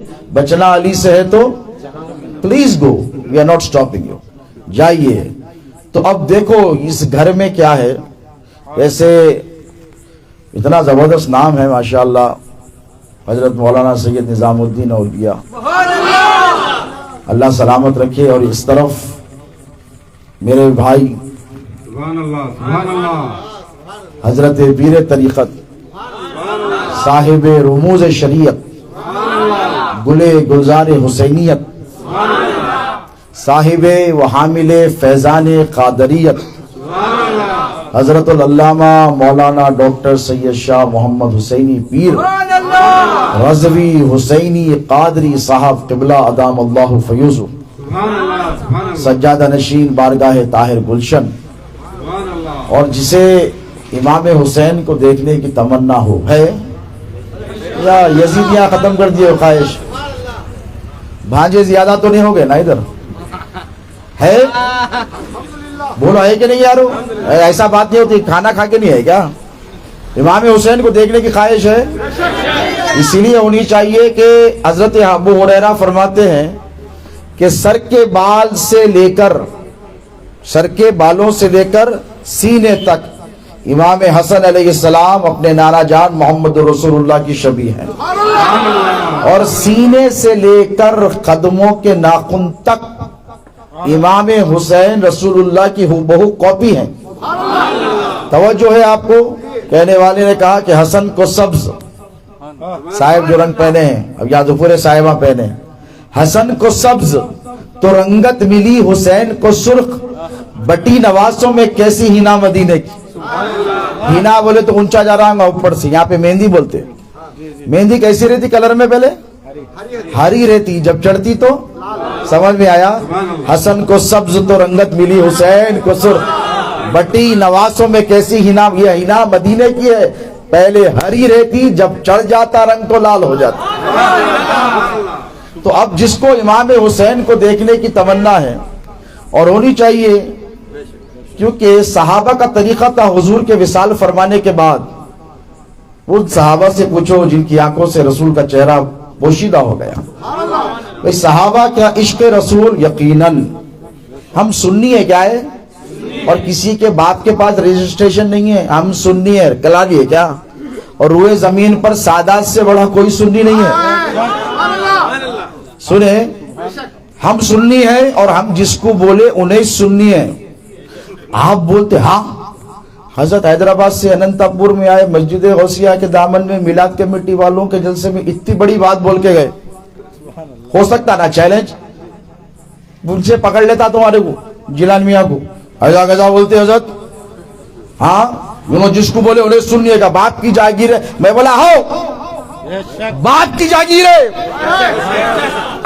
بچنا علی سے ہے تو please go, we are not stopping you, جائیے. تو اب دیکھو اس گھر میں کیا ہے, ویسے اتنا زبردست نام ہے ماشاءاللہ, حضرت مولانا سید نظام الدین اولیاء, اللہ سلامت رکھے. اور اس طرف میرے بھائی حضرت پیر طریقت, صاحب رموز شریعت, گلے گلزار حسینیت, صاحب و حامل فیضان قادریت, حضرت العلامہ مولانا ڈاکٹر سید شاہ محمد حسینی پیر رضوی حسینی قادری صاحب قبلہ ادام اللہ فیوزو, سجادہ نشین بارگاہ طاہر گلشن. اور جسے امام حسین کو دیکھنے کی تمنا ہو ہے, یا یزیدیاں ختم کر دیے خواہش, بھانجے زیادہ تو نہیں ہو گئے نا ادھر ہے, بولو ہے کہ نہیں یارو, ایسا بات نہیں ہوتی, کھانا کھا کے نہیں ہے کیا؟ امام حسین کو دیکھنے کی خواہش ہے, اسی لیے ہونی چاہیے کہ حضرت ابو ہریرہ فرماتے ہیں کہ سر کے بالوں سے لے کر سینے تک امام حسن علیہ السلام اپنے نانا جان محمد رسول اللہ کی شبیہ ہیں, اور سینے سے لے کر قدموں کے ناخن تک امام حسین رسول اللہ کی ہو کاپی ہیں. توجہ ہے آپ کو, کہنے والے نے کہا کہ حسن کو سبز, صاحب جو رنگ پہنے ہیں, اب یا تو پورے صاحبہ پہنے, حسن کو سبز تو رنگت ملی حسین کو سرخ, بٹی نوازوں میں کیسی ہینا مدینے کی. ہینا بولے تو اونچا جا رہا ہوں اوپر سے, یہاں پہ مہندی بولتے. مہندی کیسی رہتی کلر میں؟ پہلے ہری رہتی, جب چڑھتی تو سمجھ میں آیا. حسن کو سبز تو رنگت ملی حسین کو سرخ, بٹی نوازوں میں کیسی ہینا. یہ ہینا مدینے کی ہے, پہلے ہری رہتی, جب چڑھ جاتا رنگ تو لال ہو جاتا. تو اب جس کو امام حسین کو دیکھنے کی تمنا ہے, اور ہونی چاہیے, کیونکہ صحابہ کا طریقہ تھا حضور کے وصال فرمانے کے بعد, وہ صحابہ سے پوچھو جن کی آنکھوں سے رسول کا چہرہ پوشیدہ ہو گیا. بھئی صحابہ کیا عشق رسول, یقیناً ہم سنی ہے, کیا ہے, اور کسی کے باپ کے پاس رجسٹریشن نہیں ہے, ہم سنی ہے, کلالی ہے کیا, اور روئے زمین پر سادات سے بڑا کوئی سنی نہیں ہے. سنیں, ہم سنی ہے, اور ہم جس کو بولے انہیں سنی ہے. آپ بولتے ہاں, حضرت حیدرآباد سے اننتا پور میں آئے, مسجد غوثیہ کے دامن میں میلاد کمیٹی والوں کے جلسے میں اتنی بڑی بات بول کے گئے. ہو سکتا نا چیلنج, ان سے پکڑ لیتا تمہارے کو, جیلان میاں کو, ایسا کیسا بولتے حضرت, ہاں جس کو بولے انہیں سنیے گا, باپ کی جاگیر ہے. میں بولا ہو, باپ کی جاگیر ہے,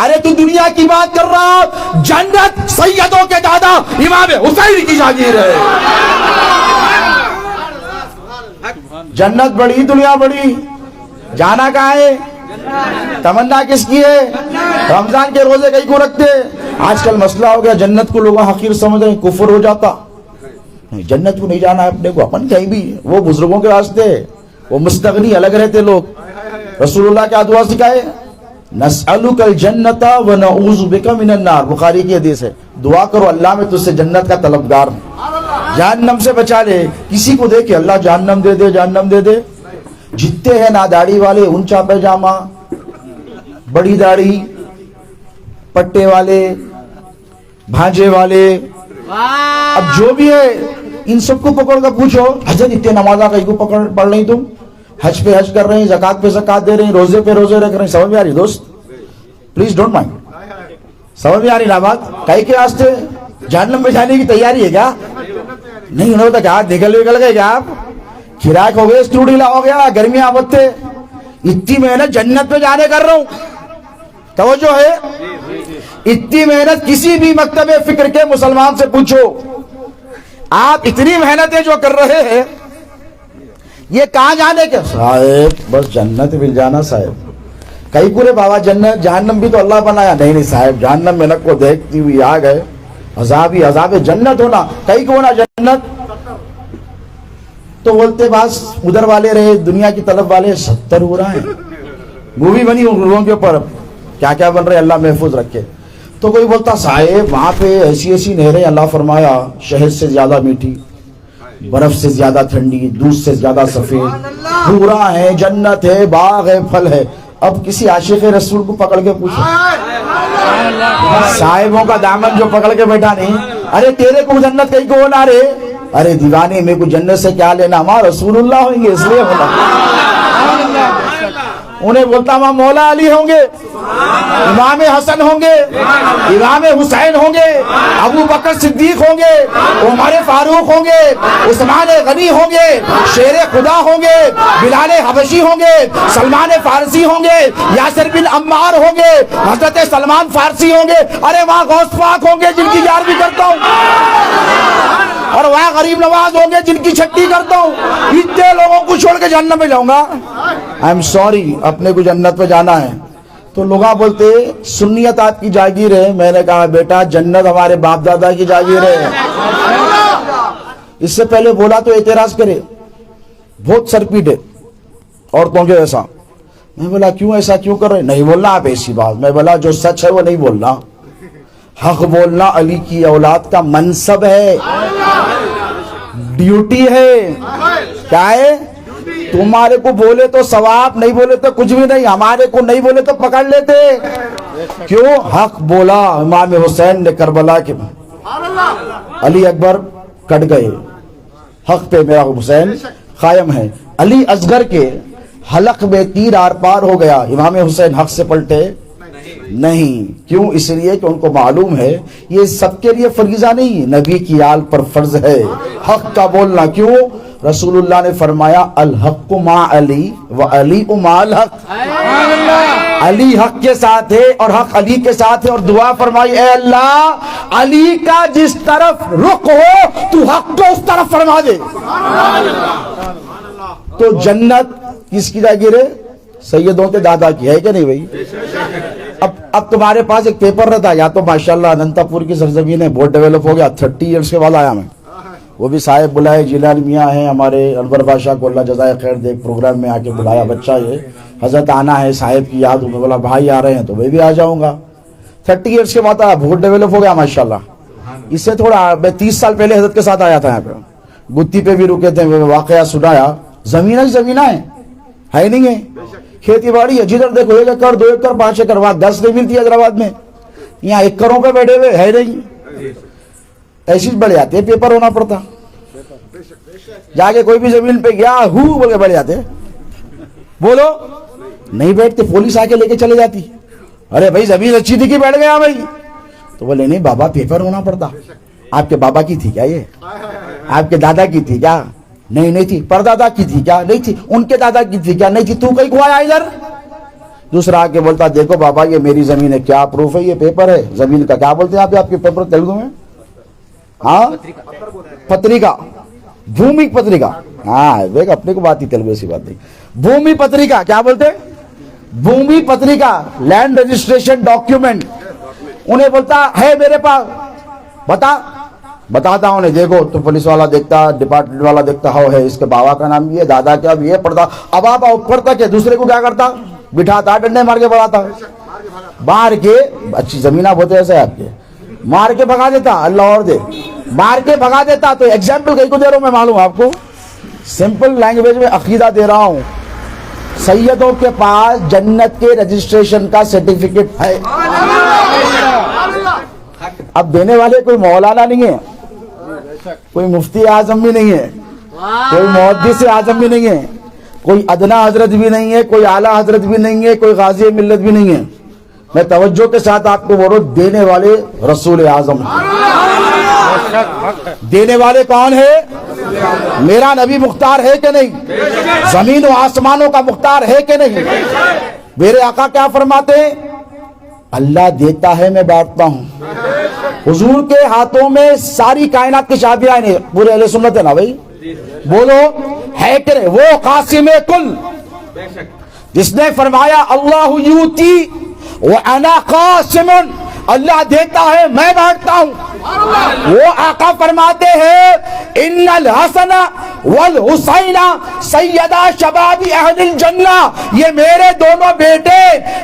ارے تو دنیا کی بات کر رہا, جنت سیدوں کے دادا امام حسین کی جاگیر ہے. جنت بڑی, دنیا بڑی, جانا کہاں ہے, تمنا کس کی ہے؟ رمضان کے روزے کہیں کو رکھتے. آج کل مسئلہ ہو گیا, جنت کو لوگ حقیر سمجھ رہے ہیں, کفر ہو جاتا. جنت کو نہیں جانا ہے اپنے کو, اپن کہیں بھی, وہ بزرگوں کے واسطے, وہ مستغنی الگ رہتے لوگ. رسول اللہ کیا دعا سکھائے, نسألک الجنت ونعوذ بک من النار, بخاری کی حدیث ہے. دعا کرو اللہ میں تجھ سے جنت کا طلبگار ہوں, جہنم سے بچا لے. کسی کو دے کہ اللہ جہنم دے دے, جہنم دے دے. جتنے ہیں نا داڑھی والے, اونچا پیجامہ, بڑی داڑھی, پٹے والے, بھانجے والے, اب جو بھی ہے ان سب کو پکڑ کر پوچھو, حضرت اتنے نمازہ کہیں کو پڑھ رہی تم, حج پہ حج کر رہے ہیں, زکات پہ زکات دے رہے ہیں, روزے پہ روزے رکھ رہے ہیں. سمجھ میں آ رہی دوست؟ Please don't mind. سمجھ میں آ رہی نا بات؟ کئی کے واسطے جہنم میں جانے کی تیاری ہے کیا؟ نہیں انہوں نے کہا نکل گئے کیا آپ, کھراک ہو گئے, اسٹوڈیلا ہو گیا, گرمیاں بتے, اتنی محنت جنت میں جانے کر رہا ہوں. توجہ ہے, اتنی محنت کسی بھی مکتب فکر کے مسلمان سے پوچھو, آپ اتنی محنتیں جو کر رہے ہیں, یہ کہاں جانے کے؟ صاحب بس جنت مل جانا صاحب. کئی پورے بابا جنت جہنم بھی تو اللہ بنایا. نہیں صاحب, جہنم میں نک کو دیکھتی ہوئی آ گئے, عذاب ہی عذاب, جنت ہونا, کئی کو ہونا جنت. تو بولتے باس ادھر والے رہے, دنیا کی طلب والے 70 ہو رہا ہے. مووی بنی ان لوگوں کے اوپر, کیا کیا بن رہے اللہ محفوظ رکھے. تو کوئی بولتا صاحب وہاں پہ ایسی ایسی نہریں اللہ فرمایا شہد سے زیادہ میٹھی, برف سے زیادہ ٹھنڈی, دودھ سے زیادہ سفید, پورا ہے, جنت ہے, باغ ہے, پھل ہے. اب کسی عاشق رسول کو پکڑ کے پوچھو, صاحبوں کا دامن جو پکڑ کے بیٹھا نہیں, ارے تیرے کو جنت کہیں کو ہونا رے, ارے دیوانے میں کو جنت سے کیا لینا, ہمارا رسول اللہ ہوں گے اس لیے ہونا. انہیں بولتا ہم مولا علی ہوں گے, امام حسن ہوں گے, امام حسین ہوں گے, ابو بکر صدیق ہوں گے, عمر فاروق ہوں گے, عثمان غنی ہوں گے, شیر خدا ہوں گے, بلال حبشی ہوں گے, سلمان فارسی ہوں گے, یاسر بن عمار ہوں گے, حضرت سلمان فارسی ہوں گے, ارے وہاں غوث پاک ہوں گے جن کی یاد بھی کرتا ہوں, اور وہاں غریب نواز ہوں گے جن کی چھٹی کرتا ہوں. اتنے لوگوں کو چھوڑ کے جہنم میں جاؤں گا؟ آئی ایم سوری, اپنے کو جنت پہ جانا ہے. تو لوگ بولتے سنیت آپ کی جاگیر ہے. میں نے کہا بیٹا جنت ہمارے باپ دادا کی جاگیر ہے. اس سے پہلے بولا تو اعتراض کرے, بہت سر پیٹے عورتوں کے ایسا. میں بولا کیوں ایسا کیوں کر رہے, نہیں بولنا آپ ایسی بات. میں بولا جو سچ ہے وہ نہیں بولنا, حق بولنا علی کی اولاد کا منصب ہے, ڈیوٹی ہے. کیا ہے؟ تمہارے کو بولے تو ثواب, نہیں بولے تو کچھ بھی نہیں. ہمارے کو نہیں بولے تو پکڑ لیتے. کیوں؟ حق بولا. امام حسین نے کربلا کے علی اکبر کٹ گئے, حق پہ میرا حسین قائم ہے. علی اصغر کے حلق میں تیر آر پار ہو گیا, امام حسین حق سے پلٹے نہیں. کیوں؟ اس لیے کہ ان کو معلوم ہے یہ سب کے لیے فریضہ نہیں, نبی کی آل پر فرض ہے حق کا بولنا. کیوں؟ رسول اللہ نے فرمایا الحق مع علی و علی مع الحق. علی حق کے ساتھ ہے اور حق علی کے ساتھ ہے. اور دعا فرمائی اے اللہ علی کا جس طرف رخ ہو تو حق کو اس طرف فرما دے. تو جنت کس کی جاگیر ہے؟ سیدوں کے دادا کی ہے کہ نہیں بھائی؟ اب تمہارے پاس ایک پیپر رہتا, یا تو ماشاءاللہ اننتا پور کی سرزمین ہے, بہت ڈیولپ ہو گیا. 30 ایئرس کے بعد آیا میں, وہ بھی صاحب بلائے, جیلانی میاں ہیں ہمارے, انور بادشاہ کو اللہ جزائے خیر دے, پروگرام میں آ کے بلایا. بچہ یہ حضرت آنا ہے, صاحب کی یاد. میں بولا بھائی آ رہے ہیں تو میں بھی آ جاؤں گا. 30 ایئرس کے بعد آیا, بہت ڈیولپ ہو گیا ماشاءاللہ. اس سے تھوڑا میں 30 سال پہلے حضرت کے ساتھ آیا تھا یہاں پہ, گتی پہ بھی رکے تھے, واقعہ سنایا. زمینہ ہی زمینہ ہے نہیں ہے, کھیتی باڑی ہے, جدھر دیکھو 1 ایکڑ 2 ایکڑ 5 ایکڑ, وہاں 10 نہیں ملتی حیدرآباد میں. یہاں ایکڑوں پہ بیٹھے ہوئے ہے نہیں. ایسی بڑھ جاتے ہیں, پیپر ہونا پڑتا. جا کے کوئی بھی زمین پہ گیا ہو بول کے بیٹھ جاتے, بولو نہیں بیٹھتے, پولیس آ کے لے کے چلے جاتی. ارے بھائی زمین اچھی تھی کہ بیٹھ گیا بھائی, تو بولے نہیں بابا پیپر ہونا پڑتا. آپ کے بابا کی تھی کیا یہ؟ آپ کے دادا کی تھی کیا؟ نہیں تھی. پردادا کی تھی کیا؟ نہیں تھی. ان کے دادا کی تھی کیا؟ نہیں تھی. تو کہیں کو آیا ادھر؟ دوسرا آ کے بولتا دیکھو بابا یہ میری زمین ہے. کیا پروف ہے؟ یہ پیپر ہے. زمین کا کیا بولتے ہیں آپ کے پیپر تیلگو میں؟ ہاں پتریکا, بھومی پتریکا. ہاں دیکھ اپنے کو بات ہی تیلگو ایسی بات نہیں. بھومی پتریکا کیا بولتے؟ بھومی پتریکا, لینڈ رجسٹریشن ڈاکیومنٹ. انہیں بولتا ہے میرے پاس, بتاتا ہوں. دیکھو تو پولیس والا دیکھتا, ڈپارٹمنٹ والا دیکھتا, ہو ہے اس کے بابا کا نام یہ, دادا کیا یہ پڑھتا. اب آپ پڑھتا کہ دوسرے کو کیا کرتا, بٹھاتا, ڈنڈے مار کے بڑھاتا, مار کے. اچھی زمین آپ ہوتے ایسے آپ کے, مار کے بھگا دیتا. اللہ اور دے, مار کے بھگا دیتا. تو ایگزامپل کہیں کو دے رہا ہوں میں, معلوم آپ کو, سمپل لینگویج میں عقیدہ دے رہا ہوں. سیدوں کے پاس جنت کے رجسٹریشن کا سرٹیفکیٹ ہے. اب دینے والے کوئی مولانا نہیں ہے, کوئی مفتی اعظم بھی نہیں ہے, کوئی محدث اعظم بھی نہیں ہے, کوئی ادنا حضرت بھی نہیں ہے, کوئی اعلیٰ حضرت بھی نہیں ہے, کوئی غازی ملت بھی نہیں ہے. میں توجہ کے ساتھ آپ کو بولوں, دینے والے رسول اعظم ہیں. دینے والے کون ہے؟ میرا نبی مختار ہے کہ نہیں؟ زمین و آسمانوں کا مختار ہے کہ نہیں؟ میرے آقا کیا فرماتے ہیں؟ اللہ دیتا ہے میں بانٹتا ہوں. حضور کے ہاتھوں میں ساری کائنات کی چابیاں ہیں. پورے اہل سنت ہے نا بھائی, بولو ہے کہ نہیں؟ وہ قاسم کل جس نے فرمایا اللہ یوتی وانا قاسم, اللہ دیتا ہے میں بانٹتا ہوں. وہ آقا فرماتے ہیں ان الحسن والحسین سیدہ شباب اہل الجنہ، یہ میرے دونوں بیٹے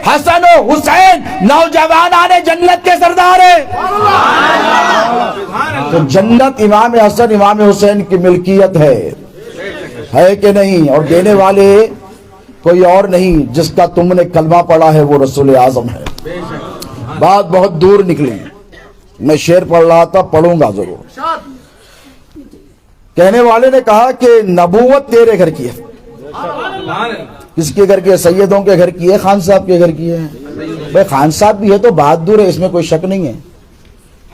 حسن و حسین نوجوانان جنت کے سردار ہیں۔ تو جنت امام حسن امام حسین کی ملکیت ہے کہ نہیں؟ اور دینے والے کوئی اور نہیں، جس کا تم نے کلمہ پڑھا ہے وہ رسول اعظم ہے۔ بات بہت دور نکلی، میں شعر پڑھ رہا تھا، پڑھوں گا ضرور۔ کہنے والے نے کہا کہ نبوت تیرے گھر کی ہے۔ کس کے گھر کی ہے؟ سیدوں کے گھر کی ہے، خان صاحب کے گھر کی ہے۔ بھائی خان صاحب بھی ہے تو بہادر ہے، اس میں کوئی شک نہیں ہے۔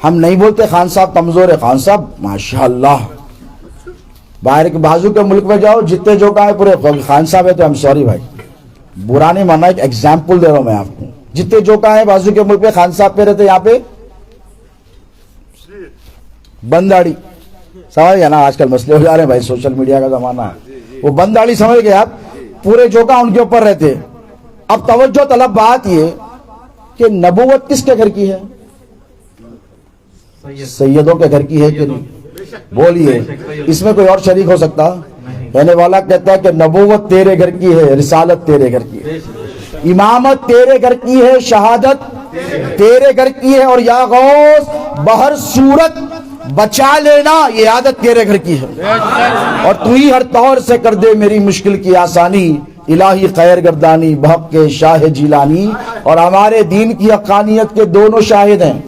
ہم نہیں بولتے خان صاحب کمزور ہے، خان صاحب ماشاءاللہ باہر کے بازو کے ملک میں جاؤ، جتنے جو کہا ہے پورے خان صاحب ہے، تو ہم سوری بھائی، برا نہیں ماننا، ایک ایگزامپل دے رہا ہوں میں آپ کو۔ جتنے جو کہا ہے بازو کے ملک پہ خان صاحب پہ رہتے، یہاں پہ بنداڑی سمجھ گیا نا؟ آج کل مسئلے ہو جا رہے ہیں بھائی، سوشل میڈیا کا زمانہ ہے، وہ بنداڑی سمجھ گئے آپ، پورے جو کہا ان کے اوپر رہتے۔ اب توجہ طلب بات یہ کہ نبوت کس کے گھر کی ہے؟ سیدوں کے گھر کی ہے کہ نہیں؟ بولیے، اس میں کوئی اور شریک ہو سکتا؟ کہنے والا کہتا ہے کہ نبوت تیرے گھر کی ہے، رسالت تیرے گھر کی ہے، امامت تیرے گھر کی ہے، شہادت تیرے گھر کی ہے، اور یا غوث بہر صورت بچا لینا، یہ عادت تیرے گھر کی ہے، اور تو ہی ہر طور سے کر دے میری مشکل کی آسانی، الہی خیر گردانی بحق کے شاہ جیلانی۔ اور ہمارے دین کی حقانیت کے دونوں شاہد ہیں،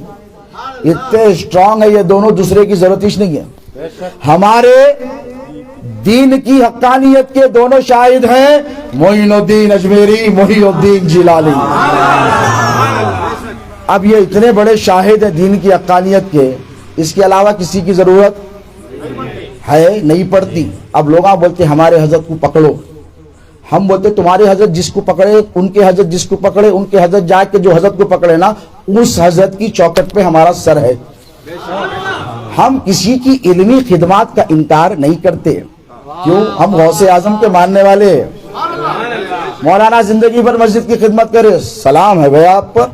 اتنے اسٹرانگ ہے یہ دونوں، دوسرے کی ضرورت ہی نہیں ہے۔ ہمارے دین کی حقانیت کے دونوں شاہد ہیں، معین الدین اجمیری، محی الدین جیلانی۔ اب یہ اتنے بڑے شاہد ہیں دین کی حقانیت کے، اس کے علاوہ کسی کی ضرورت ہے نہیں پڑتی۔ اب لوگ بولتے ہمارے حضرت کو پکڑو، ہم بولتے تمہارے حضرت جس کو پکڑے، ان کے حضرت جس کو پکڑے، ان کے حضرت جا کے جو حضرت کو پکڑے نا، اس حضرت کی چوکٹ پہ ہمارا سر ہے۔ ہم کسی کی علمی خدمات کا انکار نہیں کرتے، کیوں؟ ہم غوث اعظم کے ماننے والے۔ مولانا زندگی بھر مسجد کی خدمت کرے، سلام ہے بھائی آپ پر،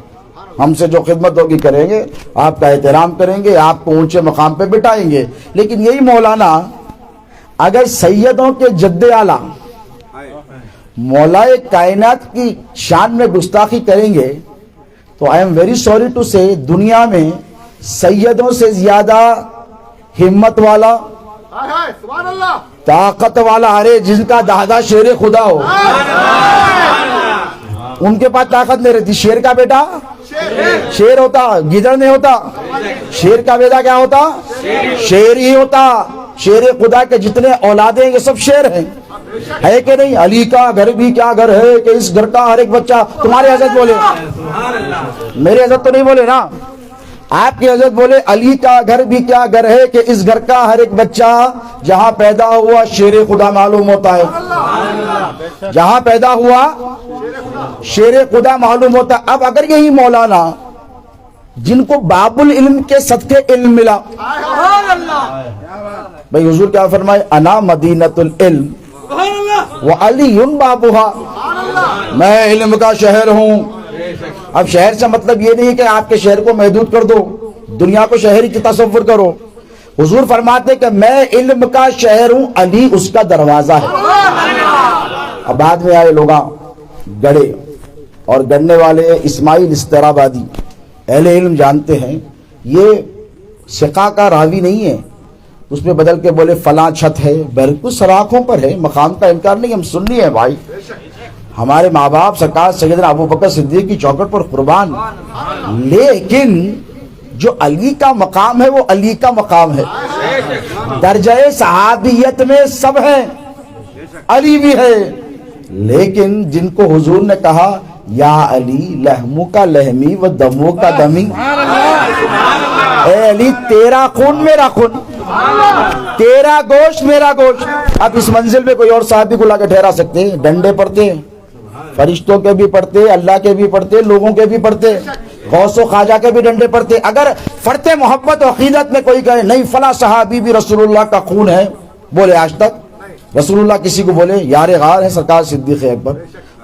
ہم سے جو خدمت ہوگی کریں گے، آپ کا احترام کریں گے، آپ کو اونچے مقام پہ بٹھائیں گے۔ لیکن یہی مولانا اگر سیدوں کے جد اعلیٰ مولائے کائنات کی شان میں گستاخی کریں گے تو I am very sorry to say, دنیا میں سیدوں سے زیادہ ہمت والا، طاقت والا، ارے جن کا دادا شیر خدا ہو، ان کے پاس طاقت نہیں رہتی۔ شیر کا بیٹا شیر ہوتا، گدڑ نہیں ہوتا۔ شیر کا بیٹا کیا ہوتا؟ شیر ہی ہوتا۔ شیر خدا کے جتنے اولادیں یہ سب شیر ہیں، ہے کہ نہیں؟ علی کا گھر بھی کیا گھر ہے کہ اس گھر کا ہر ایک بچہ، تمہارے حضرت بولے، میرے حضرت تو نہیں بولے نا، آپ کی حضرت بولے علی کا گھر بھی کیا گھر ہے کہ اس گھر کا ہر ایک بچہ جہاں پیدا ہوا شیر خدا معلوم ہوتا ہے، جہاں پیدا ہوا شیر خدا معلوم ہوتا ہے۔ اب اگر یہی مولانا جن کو باب العلم کے صدقے علم ملا، بھئی حضور کیا فرمائے؟ انا مدینۃ العلم وعلی بابها، میں علم کا شہر ہوں۔ اب شہر سے مطلب یہ نہیں کہ آپ کے شہر کو محدود کر دو، دنیا کو شہری کی تصور کرو۔ حضور فرماتے کہ میں علم کا شہر ہوں، علی اس کا دروازہ ہے۔ اب بعد میں آئے لوگاں گڑے، اور گڑنے والے اسماعیل استرابادی، اہل علم جانتے ہیں یہ سقا کا راوی نہیں ہے، اس میں بدل کے بولے فلاں چھت ہے، بالکل سراخوں پر ہے، مقام کا انکار نہیں، ہم سننی ہے بھائی، ہمارے ماں باپ سرکار سیدنا ابو بکر صدیق کی چوکٹ پر قربان، لیکن جو علی کا مقام ہے وہ علی کا مقام ہے۔ درجہ صحابیت میں سب ہیں، علی بھی ہے، لیکن جن کو حضور نے کہا یا علی لحمو کا لحمی و دمو کا دمی، اے علی تیرا خون میرا خون، تیرا گوشت میرا گوشت۔ اب اس منزل میں کوئی اور صحابی کو لا کے ٹھہرا سکتے ہیں؟ ڈنڈے پڑتے، فرشتوں کے بھی پڑتے، اللہ کے بھی پڑتے، لوگوں کے بھی پڑتے، غوث و خواجہ کے بھی ڈنڈے پڑتے۔ اگر فرتے محبت و عقیدت میں کوئی کہے نہیں فلاں صحابی بھی رسول اللہ کا خون ہے، بولے آج تک رسول اللہ کسی کو بولے یار غار ہے سرکار صدیق اکبر،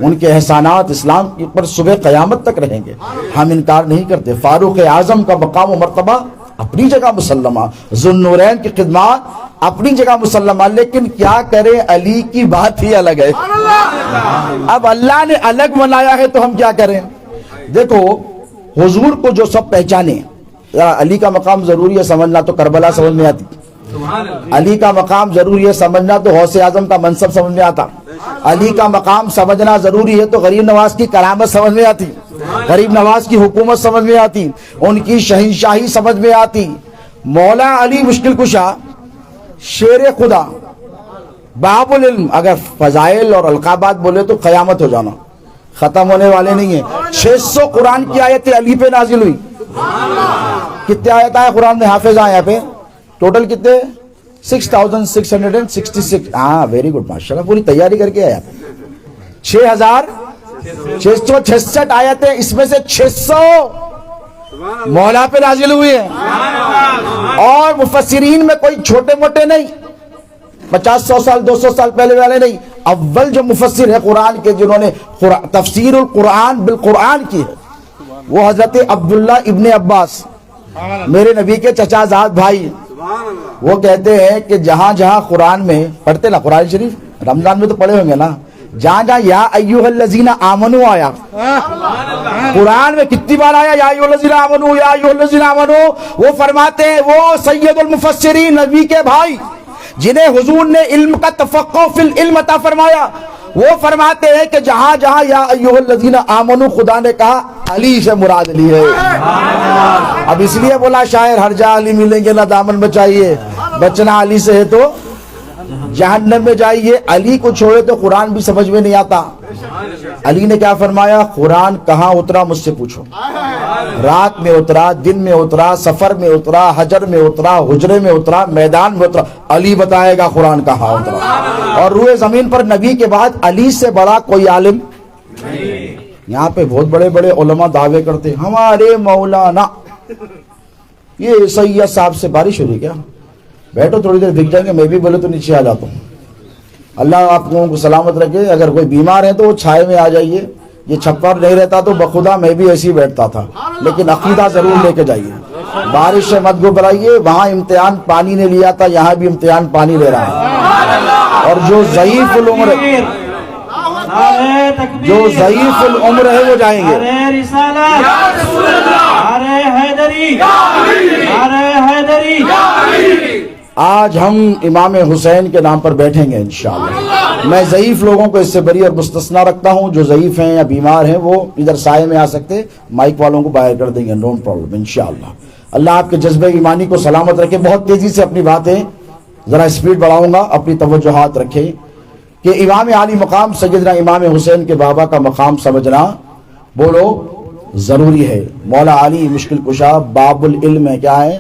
ان کے احسانات اسلام پر صبح قیامت تک رہیں گے، ہم انکار نہیں کرتے۔ فاروق اعظم کا مقام و مرتبہ اپنی جگہ مسلمہ، ذوالنورین کی خدمات اپنی جگہ مسلمہ، لیکن کیا کریں علی کی بات ہی الگ ہے۔ اب اللہ نے الگ بنایا ہے تو ہم کیا کریں؟ دیکھو حضور کو جو سب پہچانے، علی کا مقام ضروری ہے سمجھنا تو کربلا سمجھ میں آتی، علی کا مقام ضروری ہے سمجھنا تو غوث اعظم کا منصب سمجھ میں آتا، علی کا مقام سمجھنا ضروری ہے تو غریب نواز کی کرامت سمجھ میں آتی، غریب نواز کی حکومت سمجھ میں آتی، ان کی شہنشاہی سمجھ میں آتی۔ مولا علی مشکل کشا، شیر خدا، باب العلم، اگر فضائل اور القابات بولے تو قیامت ہو جانا، ختم ہونے والے نہیں ہیں۔ 600 قرآن کی آیتیں علی پہ نازل ہوئی۔ کتنے آیت آئے قرآن میں؟ حافظ آئے یہاں پہ ٹوٹل کتنے؟ 6666۔ ہاں ویری گڈ، ماشاءاللہ پوری تیاری کر کے آیا۔ 6666 آیتیں، اس میں سے 600 مولا پہ نازل ہوئی ہیں، اور مفسرین میں کوئی چھوٹے موٹے نہیں، 50-100 سال 200 سال پہلے والے نہیں، اول جو مفسر ہے قرآن کے جنہوں نے تفسیر القرآن بالقرآن کی ہے وہ حضرت عبداللہ ابن عباس، میرے نبی کے چچا زاد بھائی۔ وہ کہتے ہیں کہ جہاں جہاں قرآن میں پڑھتے نا، قرآن شریف رمضان میں تو پڑھے ہوں گے نا، جہاں جہاں یا ایھا الذین آمنوا آیا، قرآن میں کتنی بار آیا یا ایھا الذین آمنوا، یا ایھا الذین آمنوا، وہ فرماتے ہیں وہ سید المفسرین نبی کے بھائی جنہیں حضور نے علم کا تفقہ فی العلم عطا فرمایا، وہ فرماتے ہیں کہ جہاں جہاں یا ایھا الذین آمنوا خدا نے کہا علی سے مراد لی ہے۔ اب اس لیے بولا شاعر ہر جا علی ملیں گے نہ دامن بچائیے، بچنا علی سے ہے تو جہنم میں جائیے۔ علی کو چھوڑے تو قرآن بھی سمجھ میں نہیں آتا۔ علی نے کیا فرمایا؟ قرآن کہاں اترا مجھ سے پوچھو، رات میں اترا، دن میں اترا، سفر میں اترا، حجر میں اترا، حجرے میں اترا، میدان میں اترا، علی بتائے گا قرآن کہاں اترا۔ اور روئے زمین پر نبی کے بعد علی سے بڑا کوئی عالم، یہاں پہ بہت بڑے بڑے علماء دعوے کرتے ہیں ہمارے مولانا، یہ سید صاحب سے بارش ہو رہی کیا؟ بیٹھو تھوڑی دیر دکھ جائیں گے، میں بھی بولے تو نیچے آ جاتا ہوں۔ اللہ آپ لوگوں کو سلامت رکھے۔ اگر کوئی بیمار ہے تو وہ چھائے میں آ جائیے، یہ چھپر نہیں رہتا تو بخدا میں بھی ایسے ہی بیٹھتا تھا، لیکن عقیدہ ضرور لے کے جائیے۔ بارش سے مت گھبرائیے، وہاں امتحان پانی نے لیا تھا، یہاں بھی امتحان پانی لے رہا ہے۔ اور جو ضعیف العمر ہے وہ جائیں گے۔ آج ہم امام حسین کے نام پر بیٹھیں گے انشاءاللہ۔ میں ضعیف لوگوں کو اس سے بری اور مستثنا رکھتا ہوں، جو ضعیف ہیں یا بیمار ہیں وہ ادھر سائے میں آ سکتے، مائک والوں کو باہر کر دیں گے، نو پرابلم انشاءاللہ۔ اللہ آپ کے جذبہ ایمانی کو سلامت رکھے۔ بہت تیزی سے اپنی باتیں ذرا سپیڈ بڑھاؤں گا، اپنی توجہات رکھیں کہ امام عالی مقام سیدنا امام حسین کے بابا کا مقام سمجھنا بولو ضروری ہے۔ مولا علی مشکل کشا، باب العلم ہے، کیا ہے؟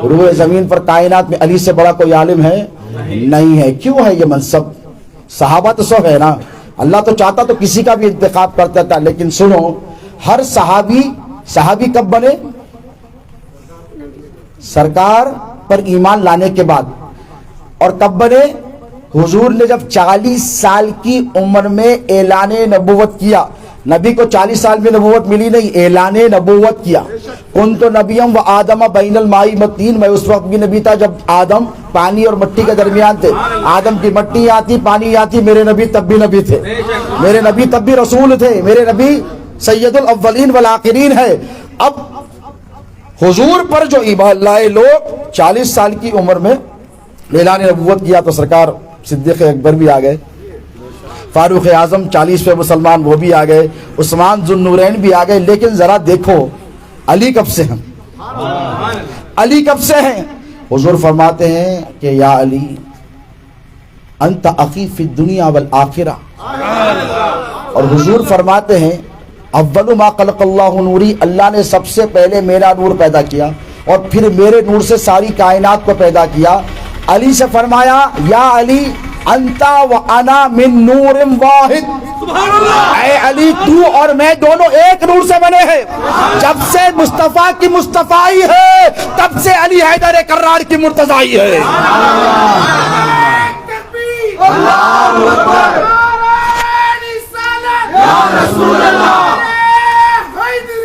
روئے زمین پر کائنات میں علی سے بڑا کوئی عالم ہے نہیں ہے۔ کیوں ہے یہ منصب؟ صحابہ تو سب ہے نا، اللہ تو چاہتا تو کسی کا بھی انتخاب کرتا تھا، لیکن سنو، ہر صحابی کب بنے؟ سرکار پر ایمان لانے کے بعد۔ اور کب بنے؟ حضور نے جب 40 سال کی عمر میں اعلان نبوت کیا۔ نبی کو 40 سال میں نبوت ملی نہیں، اعلان نبوت کیا۔ کنت نبیم و آدم بین الماء والطین، میں اس وقت بھی نبی تھا جب آدم پانی اور مٹی کے درمیان تھے۔ آدم کی مٹی آتی، پانی آتی، میرے نبی تب بھی نبی تھے، میرے نبی تب بھی رسول تھے، میرے نبی سید الاولین والآخرین ہے۔ اب حضور پر جو ایمان لائے لوگ 40 سال کی عمر میں اعلان نبوت کیا تو سرکار صدیق اکبر بھی آ گئے، فاروق اعظم 40 پہ مسلمان وہ بھی آ گئے، عثمان ذوالنورین بھی آ گئے۔ لیکن ذرا دیکھو علی کب سے ہیں؟ علی کب سے ہیں؟ حضور فرماتے ہیں کہ یا علی انت اخی فی الدنیا والآخرہ، اور حضور فرماتے ہیں اول ما خلق اللہ نوری، اللہ نے سب سے پہلے میرا نور پیدا کیا اور پھر میرے نور سے ساری کائنات کو پیدا کیا۔ علی سے فرمایا یا علی انتا و انا من نور واحد، اے علی تو اور میں دونوں ایک نور سے بنے ہیں۔ جب سے مصطفیٰ کی مصطفائی ہے تب سے علی حیدر کرار کی مرتضائی ہے۔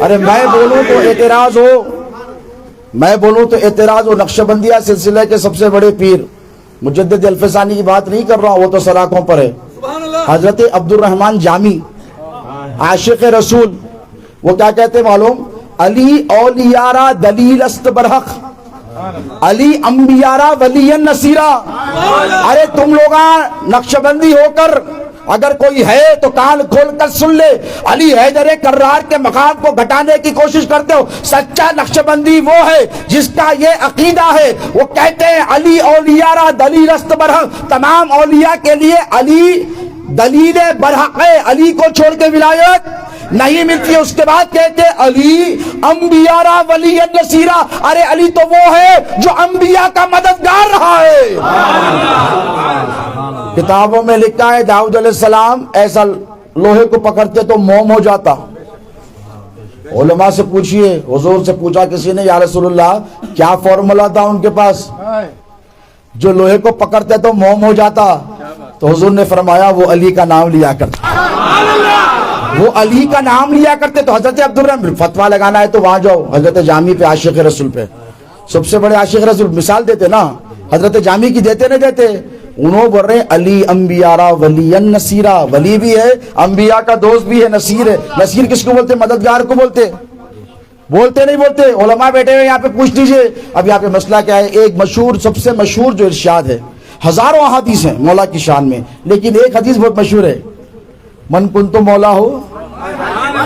ارے میں بولوں تو اعتراض ہو، میں بولوں تو اعتراض و نقشبندیہ سلسلے کے سب سے بڑے پیر مجدد الفسانی کی بات نہیں کر رہا ہوں، وہ تو سلاخوں پر ہے، حضرت عبد الرحمن جامی عاشق رسول، وہ کیا کہتے معلوم؟ علی اولیارا دلیل است برحق، علی انبیارا ولی نصیرہ۔ ارے تم لوگ نقشبندی ہو کر اگر کوئی ہے تو کان کھول کر سن لے، علی حیدر کرار کے مقام کو گھٹانے کی کوشش کرتے ہو۔ سچا نقشبندی وہ ہے جس کا یہ عقیدہ ہے، وہ کہتے ہیں علی اولیارا دلیل است برحق، تمام اولیاء کے لیے علی دلیل برحق ہے، علی کو چھوڑ کے ولایت نہیں ملتی ہے۔ اس کے بعد کہتے علی انبیارا ولی نصیرہ، ارے علی تو وہ ہے جو انبیاء کا مددگار رہا ہے۔ کتابوں میں لکھا ہے داؤد علیہ السلام ایسا لوہے کو پکڑتے تو موم ہو جاتا۔ علماء سے پوچھئے، حضور سے پوچھا کسی نے، یا رسول اللہ کیا فارمولا تھا ان کے پاس جو لوہے کو پکڑتے تو موم ہو جاتا؟ تو حضور نے فرمایا وہ علی کا نام لیا کرتا، وہ علی کا نام لیا کرتے۔ تو حضرت عبد الرحمن فتویٰ لگانا ہے تو وہاں جاؤ، حضرت جامی پہ، عاشق رسول پہ، سب سے بڑے عاشق رسول مثال دیتے نا، حضرت جامی کی دیتے نہ دیتے؟ انہوں بول رہے ہیں علی انبیارا ولی نصیرہ، ولی بھی ہے، انبیاء کا دوست بھی ہے، نصیر ہے۔ نصیر کس کو بولتے؟ مددگار کو بولتے، بولتے نہیں بولتے؟ علماء بیٹھے ہوئے یہاں پہ پوچھ لیجئے۔ اب یہاں پہ مسئلہ کیا ہے؟ ایک مشہور، سب سے مشہور جو ارشاد ہے، ہزاروں احادیث ہیں مولا کی شان میں، لیکن ایک حدیث بہت مشہور ہے، من کنت مولا ہو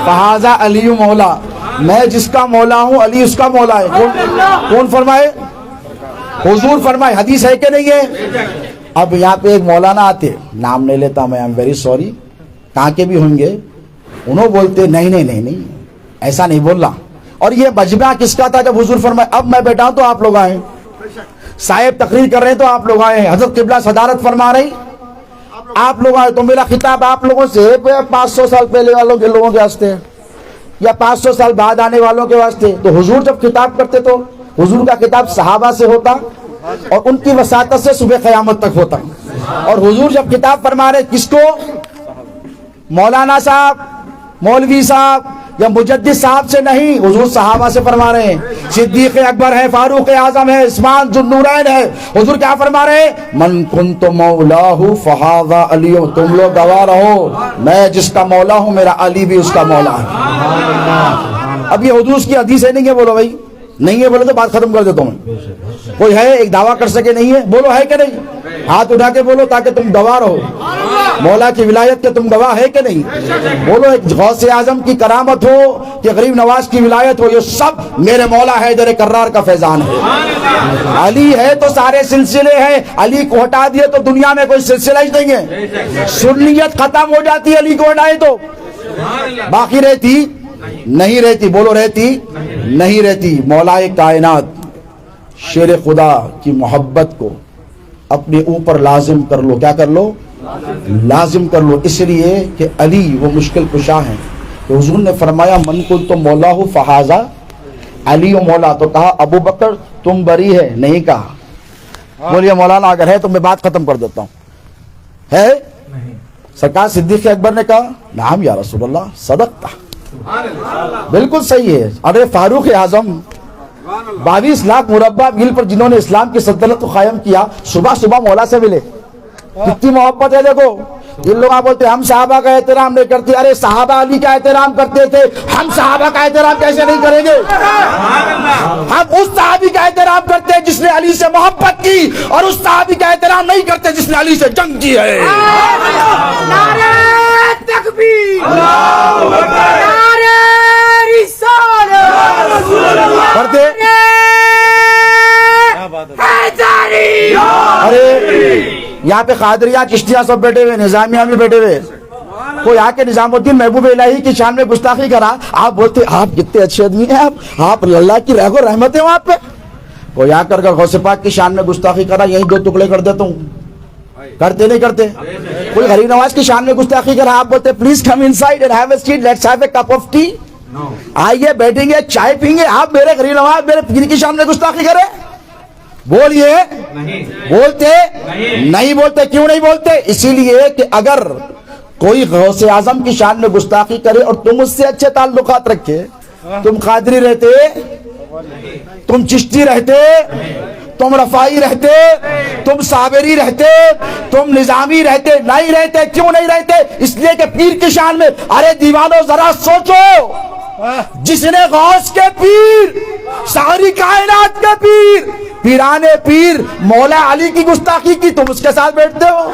فہذا علی مولا، میں جس کا مولا ہوں علی اس کا مولا ہے۔ کون فرمائے؟ حضور فرمائے۔ حدیث ہے کہ نہیں ہے؟ اب یہاں پہ ایک مولانا آتے، نام نہیں لیتا میں، ویری سوری، کہاں کے بھی ہوں گے، انہوں بولتے نہیں نہیں نہیں نہیں ایسا نہیں بول رہا۔ اور یہ مجمع کس کا تھا جب حضور فرمائے اب میں بیٹھا ہوں تو آپ لوگ آئے، صاحب تقریر کر رہے ہیں تو آپ لوگ آئے ہیں، حضرت قبلہ صدارت فرما رہی آپ لوگ آئے، تو میرا خطاب آپ لوگوں سے 500 سال پہلے والوں کے لوگوں کے واسطے یا 500 سال بعد آنے والوں کے واسطے۔ تو حضور جب خطاب کرتے تو حضور کا خطاب صحابہ سے ہوتا اور ان کی وساطت سے صبح قیامت تک ہوتا، اور حضور جب خطاب فرما رہے کس کو؟ مولانا صاحب، مولوی صاحب یا مجدد صاحب سے نہیں، حضور صحابہ سے فرما رہے ہیں۔ صدیق اکبر ہے، فاروق اعظم ہے، عثمان ذو النورین ہے، حضور کیا فرما رہے ہیں؟ من کنت مولاہ فہذا علی، تم لوگ گواہ رہو میں جس کا مولا ہوں میرا علی بھی اس کا مولا ہے۔ اب یہ حضور کی حدیث ہے نہیں ہے؟ بولو بھائی، نہیں ہے بولو تو بات ختم کر دیتا ہوں۔ کوئی ہے ایک دعویٰ کر سکے نہیں ہے؟ بولو ہے کہ نہیں؟ ہاتھ اٹھا کے بولو تاکہ تم گواہ رہو، مولا کی ولایت کے تم گواہ ہے کہ نہیں؟ بولو ایک غوث اعظم کی کرامت ہو کہ غریب نواز کی ولایت ہو، یہ سب میرے مولا حیدر کرار کا فیضان ہے۔ علی ہے تو سارے سلسلے ہیں، علی کو ہٹا دیے تو دنیا میں کوئی سلسلہ ہی نہیں ہے، سنیت ختم ہو جاتی ہے، علی کو ہٹائے تو باقی رہتی نہیں رہتی۔ بولو رہتی نہیں رہتی۔ مولا کائنات شیر خدا کی محبت کو اپنے اوپر لازم کر لو، کیا کر لو؟ لازم کر لو، اس لیے کہ علی وہ مشکل کشا ہیں۔ تو حضور نے فرمایا من کنت مولاہ فہذا علی و مولا، تو کہا ابو بکر تم بری ہے؟ نہیں کہا۔ بولیے مولانا اگر ہے تو میں بات ختم کر دیتا ہوں، ہے؟ سرکار صدیق اکبر نے کہا نعم یا رسول اللہ صدقتا، بالکل صحیح ہے۔ ارے فاروق اعظم 22 لاکھ مربع میل پر جنہوں نے اسلام کی سلطنت کو قائم کیا، صبح صبح مولا سے ملے، کتنی محبت ہے دیکھو۔ یہ لوگ بولتے ہیں ہم صحابہ کا احترام نہیں کرتے، ارے صحابہ علی کا احترام کرتے تھے، ہم صحابہ کا احترام کیسے نہیں کریں گے؟ ہم اس صحابی کا احترام کرتے ہیں جس نے علی سے محبت کی، اور اس صحابی کا احترام نہیں کرتے جس نے علی سے جنگ کی ہے۔ نعرہ تکبیر، نعرہ رسالت، کرتے حیدری۔ ارے یہاں پہ قادریہ چشتیہ سب بیٹھے ہوئے، نظامیہ بھی بیٹھے ہوئے، کوئی آ کے نظام الدین محبوب الہی کی شان میں گستاخی کرا، آپ بولتے آپ کتنے اچھے آدمی ہیں، آپ اللہ کی رحم و رحمت ہے وہاں پہ۔ کوئی آ کر غوث پاک کی شان میں گستاخی کرا، یہی 2 ٹکڑے کر دیتا ہوں، کرتے نہیں کرتے؟ کوئی غریب نواز کی شان میں گستاخی کرا، آپ بولتے please come inside and have a seat, let's have a cup of tea, آئیے بیٹھیں گے چائے پئیں گے۔ آپ میرے غریب نواز میرے پیر کی شان میں گستاخی کرے؟ بولیے بولتے نہیں بولتے؟ کیوں نہیں بولتے؟ اسی لیے کہ اگر کوئی غوث اعظم کی شان میں گستاخی کرے اور تم اس سے اچھے تعلقات رکھے، تم قادری رہتے تم چشتی رہتے، تم رفائی رہتے، تم صابری رہتے، تم نظامی رہتے، نہیں رہتے. کیوں نہیں رہتے؟ اس لیے کہ پیر کی شان میں. ارے دیوانوں ذرا سوچو، جس نے غوث کے پیر، ساری کائنات کے پیر، پیرانے پیر مولا علی کی گستاخی کی، تم اس کے ساتھ بیٹھتے ہو.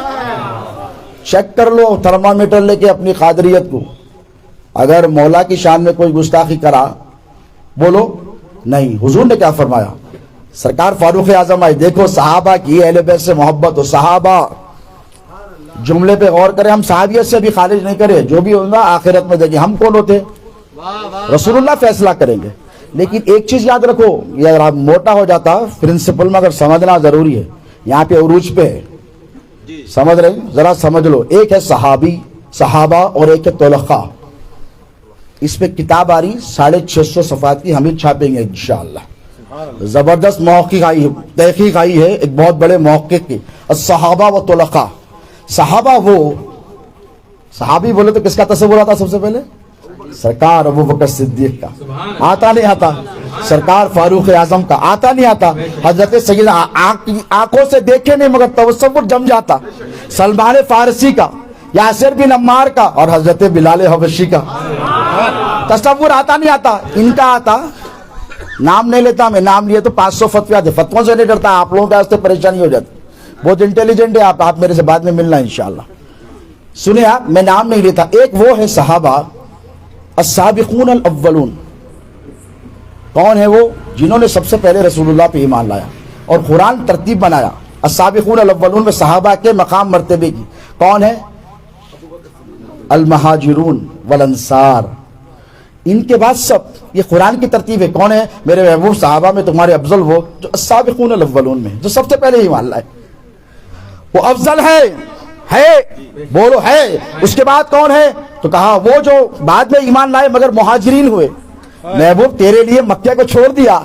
چیک کر لو تھرمامیٹر لے کے اپنی قادریت کو. اگر مولا کی شان میں کوئی گستاخی کرا، بولو نہیں. حضور نے کیا فرمایا؟ سرکار فاروق اعظم آئے، دیکھو صحابہ کی اہل بیت سے محبت ہو. صحابہ جملے پہ غور کریں، ہم صحابیت سے بھی خارج نہیں کرے، جو بھی ہوگا آخرت میں دیکھیں. ہم کون ہوتے؟ رسول اللہ فیصلہ کریں گے. لیکن ایک چیز یاد رکھو، یہ اگر آپ موٹا ہو جاتا پرنسپل میں اگر سمجھنا ضروری ہے، یہاں پہ عروج پہ ہے، سمجھ رہے ہیں؟ ذرا سمجھ لو. ایک ہے صحابی، صحابہ، اور ایک ہے طلقاء. اس پہ کتاب آ رہی 650 صفحات کی، ہم ہی چھاپیں گے انشاءاللہ. زبردست محقق آئی ہے، تحقیق آئی ہے ایک بہت بڑے محقق کی، الصحابہ و طلقاء. صحابہ وہ، صحابی بولے تو کس کا تصور آتا سب سے پہلے؟ سرکار ابو بکر صدیق کا. آتا نہیں آتا؟ سرکار فاروق اعظم کا. آتا نہیں آتا؟ حضرت سیدنا آنکھوں سے دیکھے نہیں مگر تصور جم جاتا، سلمان فارسی کا، یاسر بن عمار کا، اور حضرت بلال حبشی کا. تصور آتا نہیں آتا؟ ان کا آتا. نام نہیں لیتا میں، نام لیے تو 500 فتوے آتے. فتووں سے نہیں ڈرتا، آپ لوگوں کے واسطے پریشانی ہو جاتی. بہت انٹیلیجنٹ ہے آپ میرے سے بعد میں ملنا انشاءاللہ. سنیں آپ، میں نام نہیں لیتا. ایک وہ ہے صحابہ السابقون الاولون. کون ہے وہ؟ جنہوں نے سب سے پہلے رسول اللہ پہ ایمان لایا اور قرآن ترتیب بنایا. السابقون الاولون میں صحابہ کے مقام مرتبے کی. کون ہے؟ المہاجرون والانصار. ان کے بعد سب، یہ قرآن کی ترتیب ہے. کون ہے؟ میرے محبوب صحابہ میں تمہارے افضل وہ جو السابقون الاولون میں، جو سب سے پہلے ایمان لائے. وہ افضل ہے بولو ہے. اس کے بعد کون ہے؟ تو کہا وہ جو بعد میں ایمان لائے مگر مہاجرین ہوئے. محبوب تیرے لیے مکہ کو چھوڑ دیا،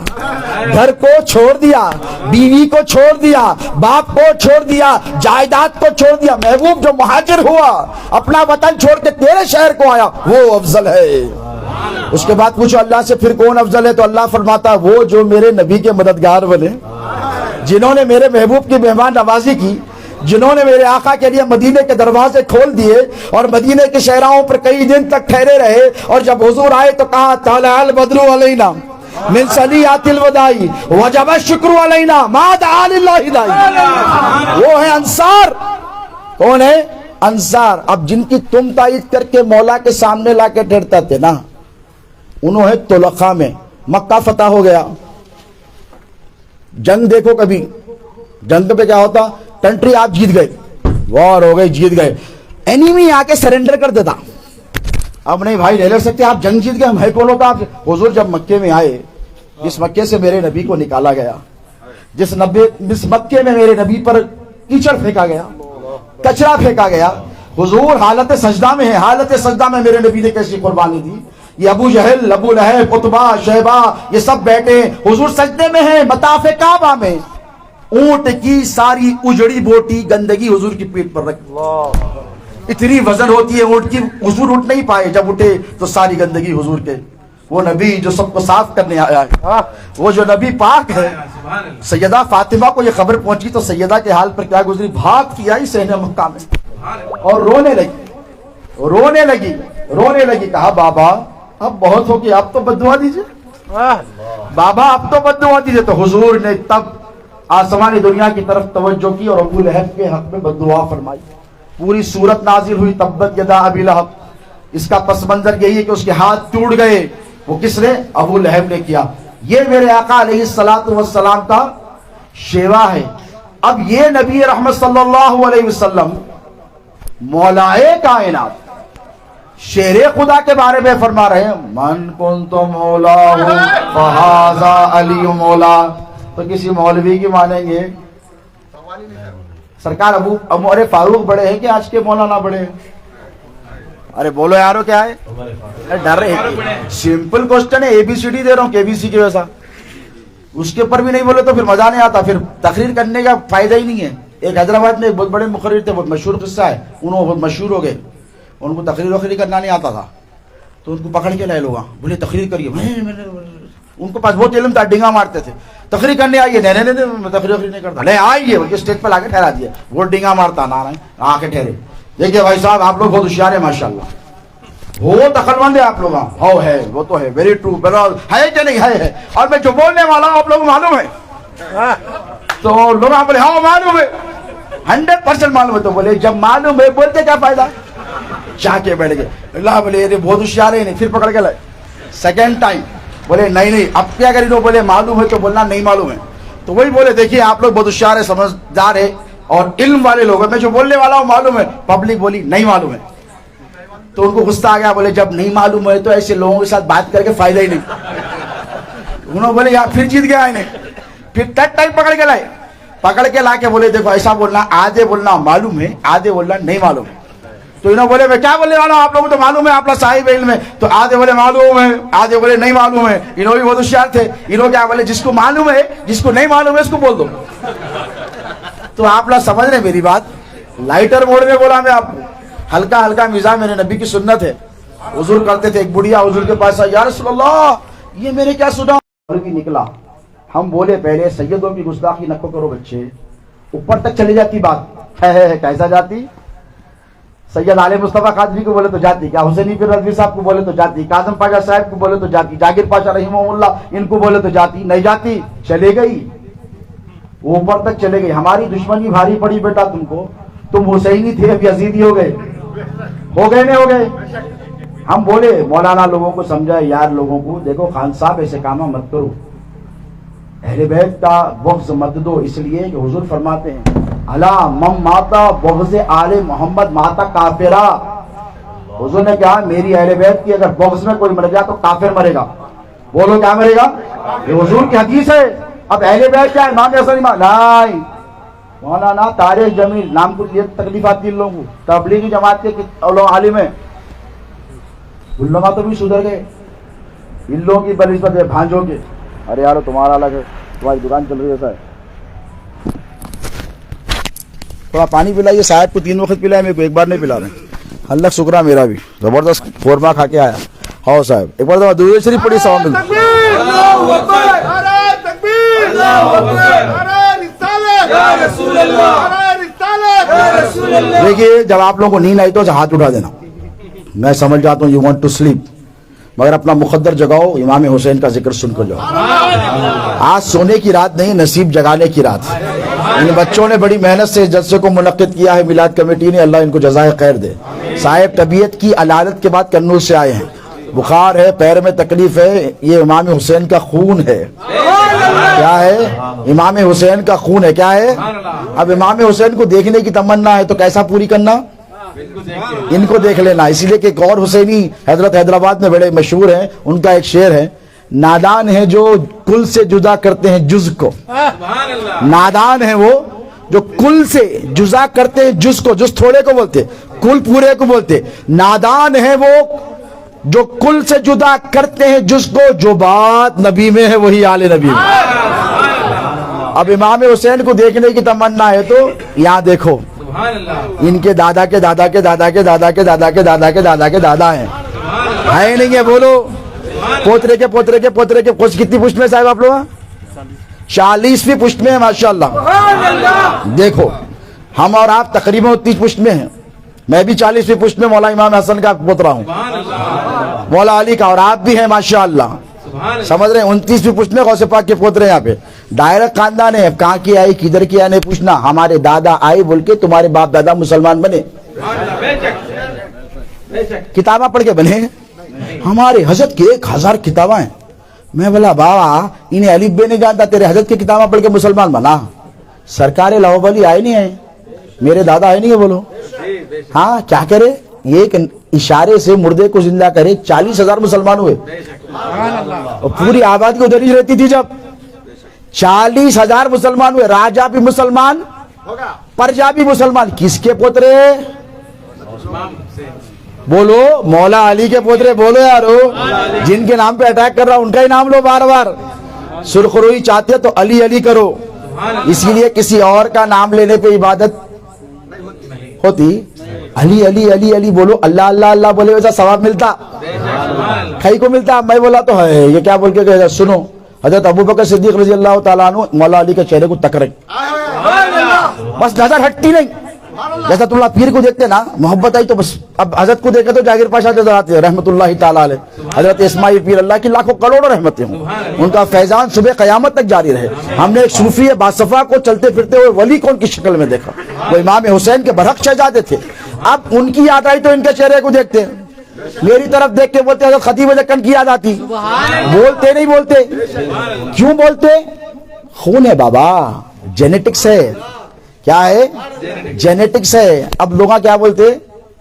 گھر کو چھوڑ دیا، بیوی کو چھوڑ دیا، باپ کو چھوڑ دیا، جائیداد کو چھوڑ دیا. محبوب جو مہاجر ہوا، اپنا وطن چھوڑ کے تیرے شہر کو آیا، وہ افضل ہے. اس کے بعد پوچھو اللہ سے پھر کون افضل ہے؟ تو اللہ فرماتا وہ جو میرے نبی کے مددگار بنے، جنہوں نے میرے محبوب کی مہمان نوازی کی، جنہوں نے میرے آقا کے لیے مدینے کے دروازے کھول دیے اور مدینے کے شہراؤں پر کئی دن تک ٹھہرے رہے. اور جب حضور آئے تو کہا طلع البدر علینا من ثنیات الوداع وجب الشکر علینا ما دعا للہ داعی. وہ ہے انصار. کون ہے؟ انصار. اب جن کی تم تائید کر کے مولا کے سامنے لا کے ٹھہرتا تھے نا، انہوں ہے طلقاء میں. مکہ فتح ہو گیا، جنگ دیکھو کبھی، جنگ پہ کیا ہوتا؟ کنٹری آپ جیت گئے، وار ہو گئی، جیت گئے، اینیمی آ کے سرنڈر کر دیتا. اب نہیں بھائی نہیں لڑ سکتے، آپ جنگ جیت گئے، ہم ہے کون ہوتا آپ؟ حضور جب مکے میں آئے، جس مکے سے میرے نبی کو نکالا گیا، جس مکے میں میرے نبی پر کیچڑ پھینکا گیا، کچرا پھینکا گیا، حضور حالت سجدہ میں ہے. حالت سجدہ میں میرے نبی نے کیسی قربانی دی. یہ ابو جہل، ابو لہب، عتبہ، شیبہ، یہ سب بیٹھے، حضور سجدے میں ہیں مطاف کعبہ میں. اونٹ کی ساری اجڑی بوٹی گندگی حضور کی پیٹ پر رکھی. اتنی وزن ہوتی ہے اونٹ کی، حضور اٹھ نہیں پائے. جب اٹھے تو ساری گندگی حضور کے. وہ نبی جو سب کو صاف کرنے آیا ہے، وہ جو نبی پاک ہے. سیدہ فاطمہ کو یہ خبر پہنچی تو سیدہ کے حال پر کیا گزری؟ بھاگ کی آئی صحن مکہ میں اور رونے لگی. کہا بابا اب بہت ہو گیا، اب تو بددعا دیجیے. بابا اب تو بددعا دیجیے. تو حضور نے تب آسمانی دنیا کی طرف توجہ کی اور ابو لہب کے حق میں بددعا فرمائی. پوری سورت نازل ہوئی تبت یدا ابی لہب. اس کا پس منظر یہی ہے کہ اس کے ہاتھ ٹوٹ گئے. وہ کس نے؟ ابو لہب نے کیا. یہ میرے آقا علیہ الصلوۃ والسلام کا شیوا ہے. اب یہ نبی رحمت صلی اللہ علیہ وسلم مولائے کائنات شیر خدا کے بارے میں فرما رہے ہیں من کنت مولا فہذا علی مولا. تو کسی مولوی کی مانیں گے؟ سرکار ابو عمر فاروق بڑے ہیں کہ آج کے مولانا بڑے ہیں؟ ارے بولو یارو کیا ہے؟ ڈر رہے ہیں. سمپل کوسچن ہے، اے بی سی ڈی دے رہا ہوں، کے بی سی کے ویسا. اس کے اوپر بھی نہیں بولے تو پھر مزہ نہیں آتا، پھر تقریر کرنے کا فائدہ ہی نہیں ہے. ایک حیدرآباد میں ایک بہت بڑے مقرر تھے، بہت مشہور قصہ ہے. انہوں بہت مشہور ہو گئے، ان کو تقریر وقریر کرنا نہیں آتا تھا، تو ان کو پکڑ کے لائے لوگ، بولے تقریر کریے. ان کو پاس بہت علم تھا, ڈنگا مارتے تھے. تقریر کرنے آئیے, نہیں تقریر نہیں کرتا, نہیں آئیے بلکہ اسٹیج پہ لا کے ٹھہرا دیا. وہ ڈنگا مارتا نا آ کے ٹھہرے. دیکھیے بھائی صاحب آپ لوگ بہت ہوشیار ہیں ماشاءاللہ, بہت عقل مند ہے آپ لوگ. ہاں ہے, وہ تو ہے, ویری ٹرو. ہے کہ نہیں ہے. اور میں جو بولنے والا ہوں آپ لوگوں کو معلوم ہے, تو لوگ آپ بولے ہاں معلوم ہے, 100% معلوم ہے. تو بولے جب معلوم ہے بولتے کیا فائدہ, چاہ کے بیٹھ گئے. اللہ بولے بہت ہوشیار ہے. نہیں, پھر پکڑ کے لائے سیکنڈ ٹائم. بولے نہیں اب کیا کری. تو بولے معلوم ہے تو بولنا نہیں معلوم ہے. تو وہی بولے دیکھیے آپ لوگ بہت ہوشیار ہے, سمجھدار ہے اور علم والے لوگ ہیں. میں جو بولنے والا ہوں معلوم ہے. پبلک بولی نہیں معلوم ہے. تو ان کو غصہ آ گیا. بولے جب نہیں معلوم ہے تو ایسے لوگوں کے ساتھ بات کر کے فائدہ ہی نہیں. انہوں بولے یار پھر جیت گیا انہیں. پھر تھرڈ ٹائم پکڑ کے لائے. پکڑ کے لا کے بولے دیکھو ایسا بولنا, آدھے بولنا معلوم ہے, آدھے بولنا نہیں معلوم ہے. تو انہوں بولے میں کیا بولنے والا ہوں, آپ لوگوں کو تو معلوم ہے, آپ لوگ صاحب علم ہے. تو آدھے بولے معلوم ہے, آدھے بولے نہیں معلوم ہے. انہوں بھی بہت ہوشیار تھے. انہوں کیا بولے جس کو معلوم ہے, جس کو نہیں معلوم ہے اس کو بول دو. تو آپ لوگ سمجھ رہے میری بات. لائٹر موڈ میں بولا میں آپ کو, ہلکا ہلکا مزاج, میرے نبی کی سنت ہے. حضور کرتے تھے. ایک بڑھیا حضور کے پاس آئی, یا رسول اللہ یہ میں نے کیا سنا. بھی نکلا. ہم بولے پہلے سیدوں کی گستاخی نہ کرو بچے, اوپر تک چلی جاتی بات ہے. کیسا جاتی. سید عالم مصطفیٰ قادری کو بولے تو جاتی, کیا حسینی پیر رضوی صاحب کو بولے تو جاتی, کاظم پاشا صاحب کو بولے تو جاتی, جاگیر پاشا رحمہ اللہ ان کو بولے تو جاتی. نہیں جاتی, چلے گئی, اوپر تک چلے گئی. ہماری دشمنی بھاری پڑی بیٹا تم کو. تم حسینی تھے اب یزیدی ہو گئے. ہو گئے نہیں ہو گئے. ہم بولے مولانا لوگوں کو سمجھائے, یار لوگوں کو دیکھو خان صاحب ایسے کام مت کرو, اہل بیت کا بغض مت دو. اس لیے کہ حضور فرماتے ہیں الا مم ماتا بغض آل محمد ماتا کافرا. حضور نے کہا میری اہل بیت کی اگر بغض میں کوئی مر گیا تو کافر مرے گا. بولو کیا مرے گا. یہ حضور کی حدیث ہے. اب اہل بیت کیا ہے, امام حسن امام نہیں. مولانا طارق جمیل نام کو لیے تکلیف آتی ان لوگوں کو. تبلیغی جماعت کے عالم ہیں, ان لوگ تو بھی سدھر گئے. ان لوگوں کی بنسبت ہے بھانجوں کے. ارے یار تمہارا الگ ہے, تمہاری دکان چل رہی ہے ایسا ہے. تھوڑا پانی پلائیے صاحب کو, 3 وقت پلائے, میرے کو ایک بار نہیں پلا رہے. اللہ شکرہ میرا بھی زبردست قورمہ کھا کے آیا. ہاں صاحب ایک بار درود شریف پڑھی سوال ملتا. دیکھیے جب آپ لوگوں کو نیند آئی تو ہاتھ اٹھا دینا. میں سمجھ جاتا ہوں یو وانٹ ٹو سلیپ, مگر اپنا مقدر جگاؤ, امام حسین کا ذکر سن کر جاؤ. آج سونے کی رات نہیں, نصیب جگانے کی رات. ان بچوں نے بڑی محنت سے جلسے کو منعقد کیا ہے, میلاد کمیٹی نے, اللہ ان کو جزائے خیر دے. صاحب طبیعت کی علالت کے بعد کنور سے آئے ہیں, بخار ہے, پیر میں تکلیف ہے. یہ امام حسین کا خون ہے. کیا ہے, امام حسین کا خون ہے. کیا ہے, اب امام حسین کو دیکھنے کی تمنا ہے تو کیسا پوری کرنا, ان کو دیکھ لینا. اسی لیے کہ ایک اور حسینی حضرت حیدرآباد میں بڑے مشہور ہیں, ان کا ایک شعر ہے, نادان ہے جو کل سے جدا کرتے ہیں جز کو. نادان ہے وہ جو کل سے جدا کرتے ہیں جز کو. جز تھوڑے کو بولتے, کل پورے کو بولتے. نادان ہے وہ جو کل سے جدا کرتے ہیں جز کو, جو بات نبی میں ہے وہی آل نبی میں. اب امام حسین کو دیکھنے کی تمنا ہے تو یہاں دیکھو, ان کے دادا کے دادا کے دادا کے دادا کے دادا کے دادا کے دادا کے دادا ہیں. ہے نہیں ہے, بولو. پوترے کے پوترے کے پوترے کے. کتنی پشت میں صاحب آپ لوگ, 40ویں پشت میں ہے ماشاءاللہ. دیکھو ہم اور آپ تقریباً 30 پشت میں ہیں. میں بھی 40ویں پشت میں مولا امام حسن کا پوترا ہوں, مولا علی کا, اور آپ بھی ہیں ماشاءاللہ. سمجھ رہے ہیں, 29ویں پشت میں غوث پاک کے پوترے. یہاں پہ ڈائریکٹ خاندان ہے. کہاں کی آئی کدھر کی آئی نہیں پوچھنا, ہمارے دادا آئے بول کے تمہارے باپ دادا مسلمان بنے, کتابیں پڑھ کے بنے. ہمارے حضرت کی 1000 کتابیں ہیں. میں بولا بابا انہیں الف بے نہیں جانتا, تیرے حضرت کی کتابیں پڑھ کے مسلمان بنا. سرکار لاہوبلی آئے نہیں آئے, میرے دادا آئے نہیں ہے, بولو. ہاں کیا کرے, ایک اشارے سے مردے کو زندہ کرے. 40,000 مسلمان ہوئے, اور پوری آبادی ادھر ہی رہتی تھی. جب 40,000 مسلمان ہوئے, راجا بھی مسلمان, پرجا بھی مسلمان. کس کے پوترے, بولو, مولا علی کے پوترے. بولو یارو, جن کے نام پہ اٹیک کر رہا ان کا ہی نام لو بار بار. سرخروئی چاہتے تو علی علی کرو. اسی لیے کسی اور کا نام لینے پہ عبادت ہوتی. علی علی علی علی بولو, اللہ اللہ اللہ بولے ویسا ثواب ملتا, کئی کو ملتا. میں بولا تو ہے, یہ کیا بول کے کہے گا, سنو حضرت ابو بکر صدیق رضی اللہ تعالیٰ عنہ مولا علی کے چہرے کو تک رہے، بس نظر ہٹتی نہیں. جیسا اللہ پیر کو دیکھتے نا محبت آئی تو بس. اب حضرت کو دیکھے تو جاگیر پاشا نظر آتے ہیں رحمت اللہ تعالیٰ علیہ. حضرت اسماعیل پیر اللہ کی لاکھوں کروڑوں رحمتیں ہوں، ان کا فیضان صبح قیامت تک جاری رہے. ہم نے ایک صوفی باصفا کو چلتے پھرتے ہوئے ولی کون کی شکل میں دیکھا، وہ امام حسین کے برحق شہزادے تھے. اب ان کی یاد آئی تو ان کے چہرے کو دیکھتے ہیں، میری طرف دیکھ کے بولتے حضرت خطیب جکن کی یاد آتی. بولتے نہیں بولتے، کیوں بولتے؟ خون ہے بابا، جینیٹکس ہے. کیا ہے؟ جینیٹکس ہے. اب لوگ کیا بولتے؟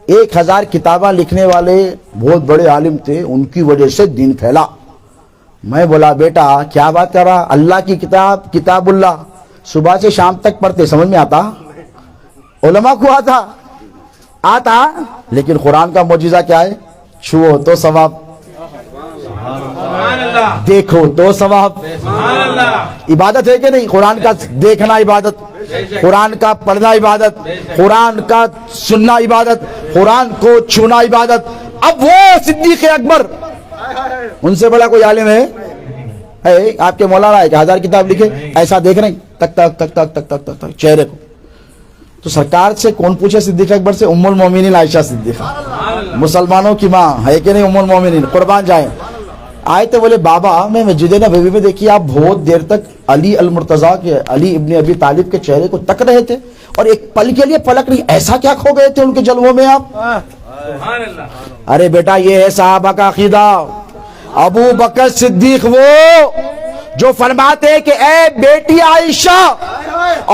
1000 کتاباں لکھنے والے بہت بڑے عالم تھے، ان کی وجہ سے دین پھیلا. میں بولا بیٹا کیا بات کر رہا؟ اللہ کی کتاب، کتاب اللہ صبح سے شام تک پڑھتے، سمجھ میں آتا؟ علماء کو آتا، لیکن قرآن کا معجزہ کیا ہے؟ چھو تو ثواب، دیکھو تو ثواب. عبادت ہے کہ نہیں؟ قرآن کا دیکھنا عبادت، قرآن کا پڑھنا عبادت، قرآن کا سننا عبادت، قرآن کو چھونا عبادت. اب وہ صدیق اکبر، ان سے بڑا کوئی عالم ہے؟ آپ کے مولانا ہے کہ 1000 کتاب لکھے، ایسا دیکھ رہے ہیں تک تک تک تک تک تک تک چہرے کو. تو سرکار سے کون پوچھے صدیق اکبر سے؟ ام المومنین عائشہ صدیقہ، مسلمانوں کی ماں ہے کہ نہیں ام المومنین، قربان جائیں. آئے تو بولے بابا میں مسجد نبوی میں دیکھی آپ بہت دیر تک علی المرتضیٰ کے، علی ابن ابی طالب کے چہرے کو تک رہے تھے اور ایک پل کے لیے پلک نہیں، ایسا کیا کھو گئے تھے ان کے جلووں میں آپ؟ ارے بیٹا یہ ہے صحابہ کا عقیدہ. ابو بکر صدیق وہ جو فرماتے کہ اے بیٹی عائشہ،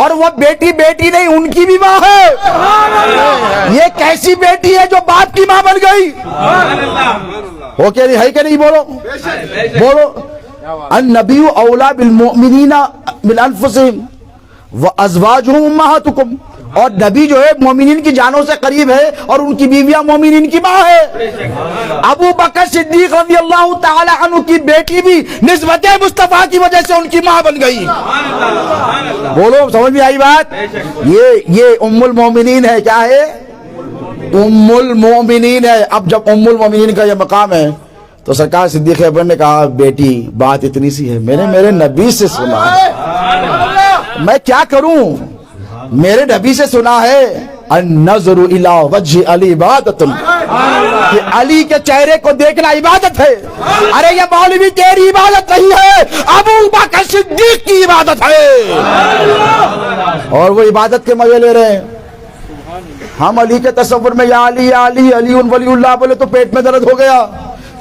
اور وہ بیٹی بیٹی نہیں ان کی بھی ماں ہے. یہ کیسی بیٹی ہے جو باپ کی ماں بن گئی؟ وہ کہ ہے کہ نہیں؟ بولو بولو. النبی اولا بالمؤمنین من انفسہم وازواجہم امہاتکم، اور نبی جو ہے مومنین کی جانوں سے قریب ہے اور ان کی بیویاں مومنین کی ماں ہے. ابو بکر صدیق رضی اللہ تعالی عنہ کی بیٹی بھی نسبت مصطفیٰ کی وجہ سے ان کی ماں بن گئی. بولو سمجھ میں آئی بات؟ یہ ام المومنین ہے. کیا ہے؟ ام المومنین ہے. اب جب ام المومنین کا یہ مقام ہے تو سرکار صدیق اکبر نے کہا بیٹی بات اتنی سی ہے، میں نے میرے نبی سے سنا ہے، میں کیا کروں؟ میرے نبی سے سنا ہے النظر الی وجہ علی عبادت، کہ علی کے چہرے کو دیکھنا عبادت ہے. ارے یہ مولوی تیری عبادت نہیں ہے، ابو بکر صدیق کی عبادت ہے، اور وہ عبادت کے مزے لے رہے ہیں. ہم علی کے تصور میں یا علی یا علی علی ولی اللہ بولے تو پیٹ میں درد ہو گیا.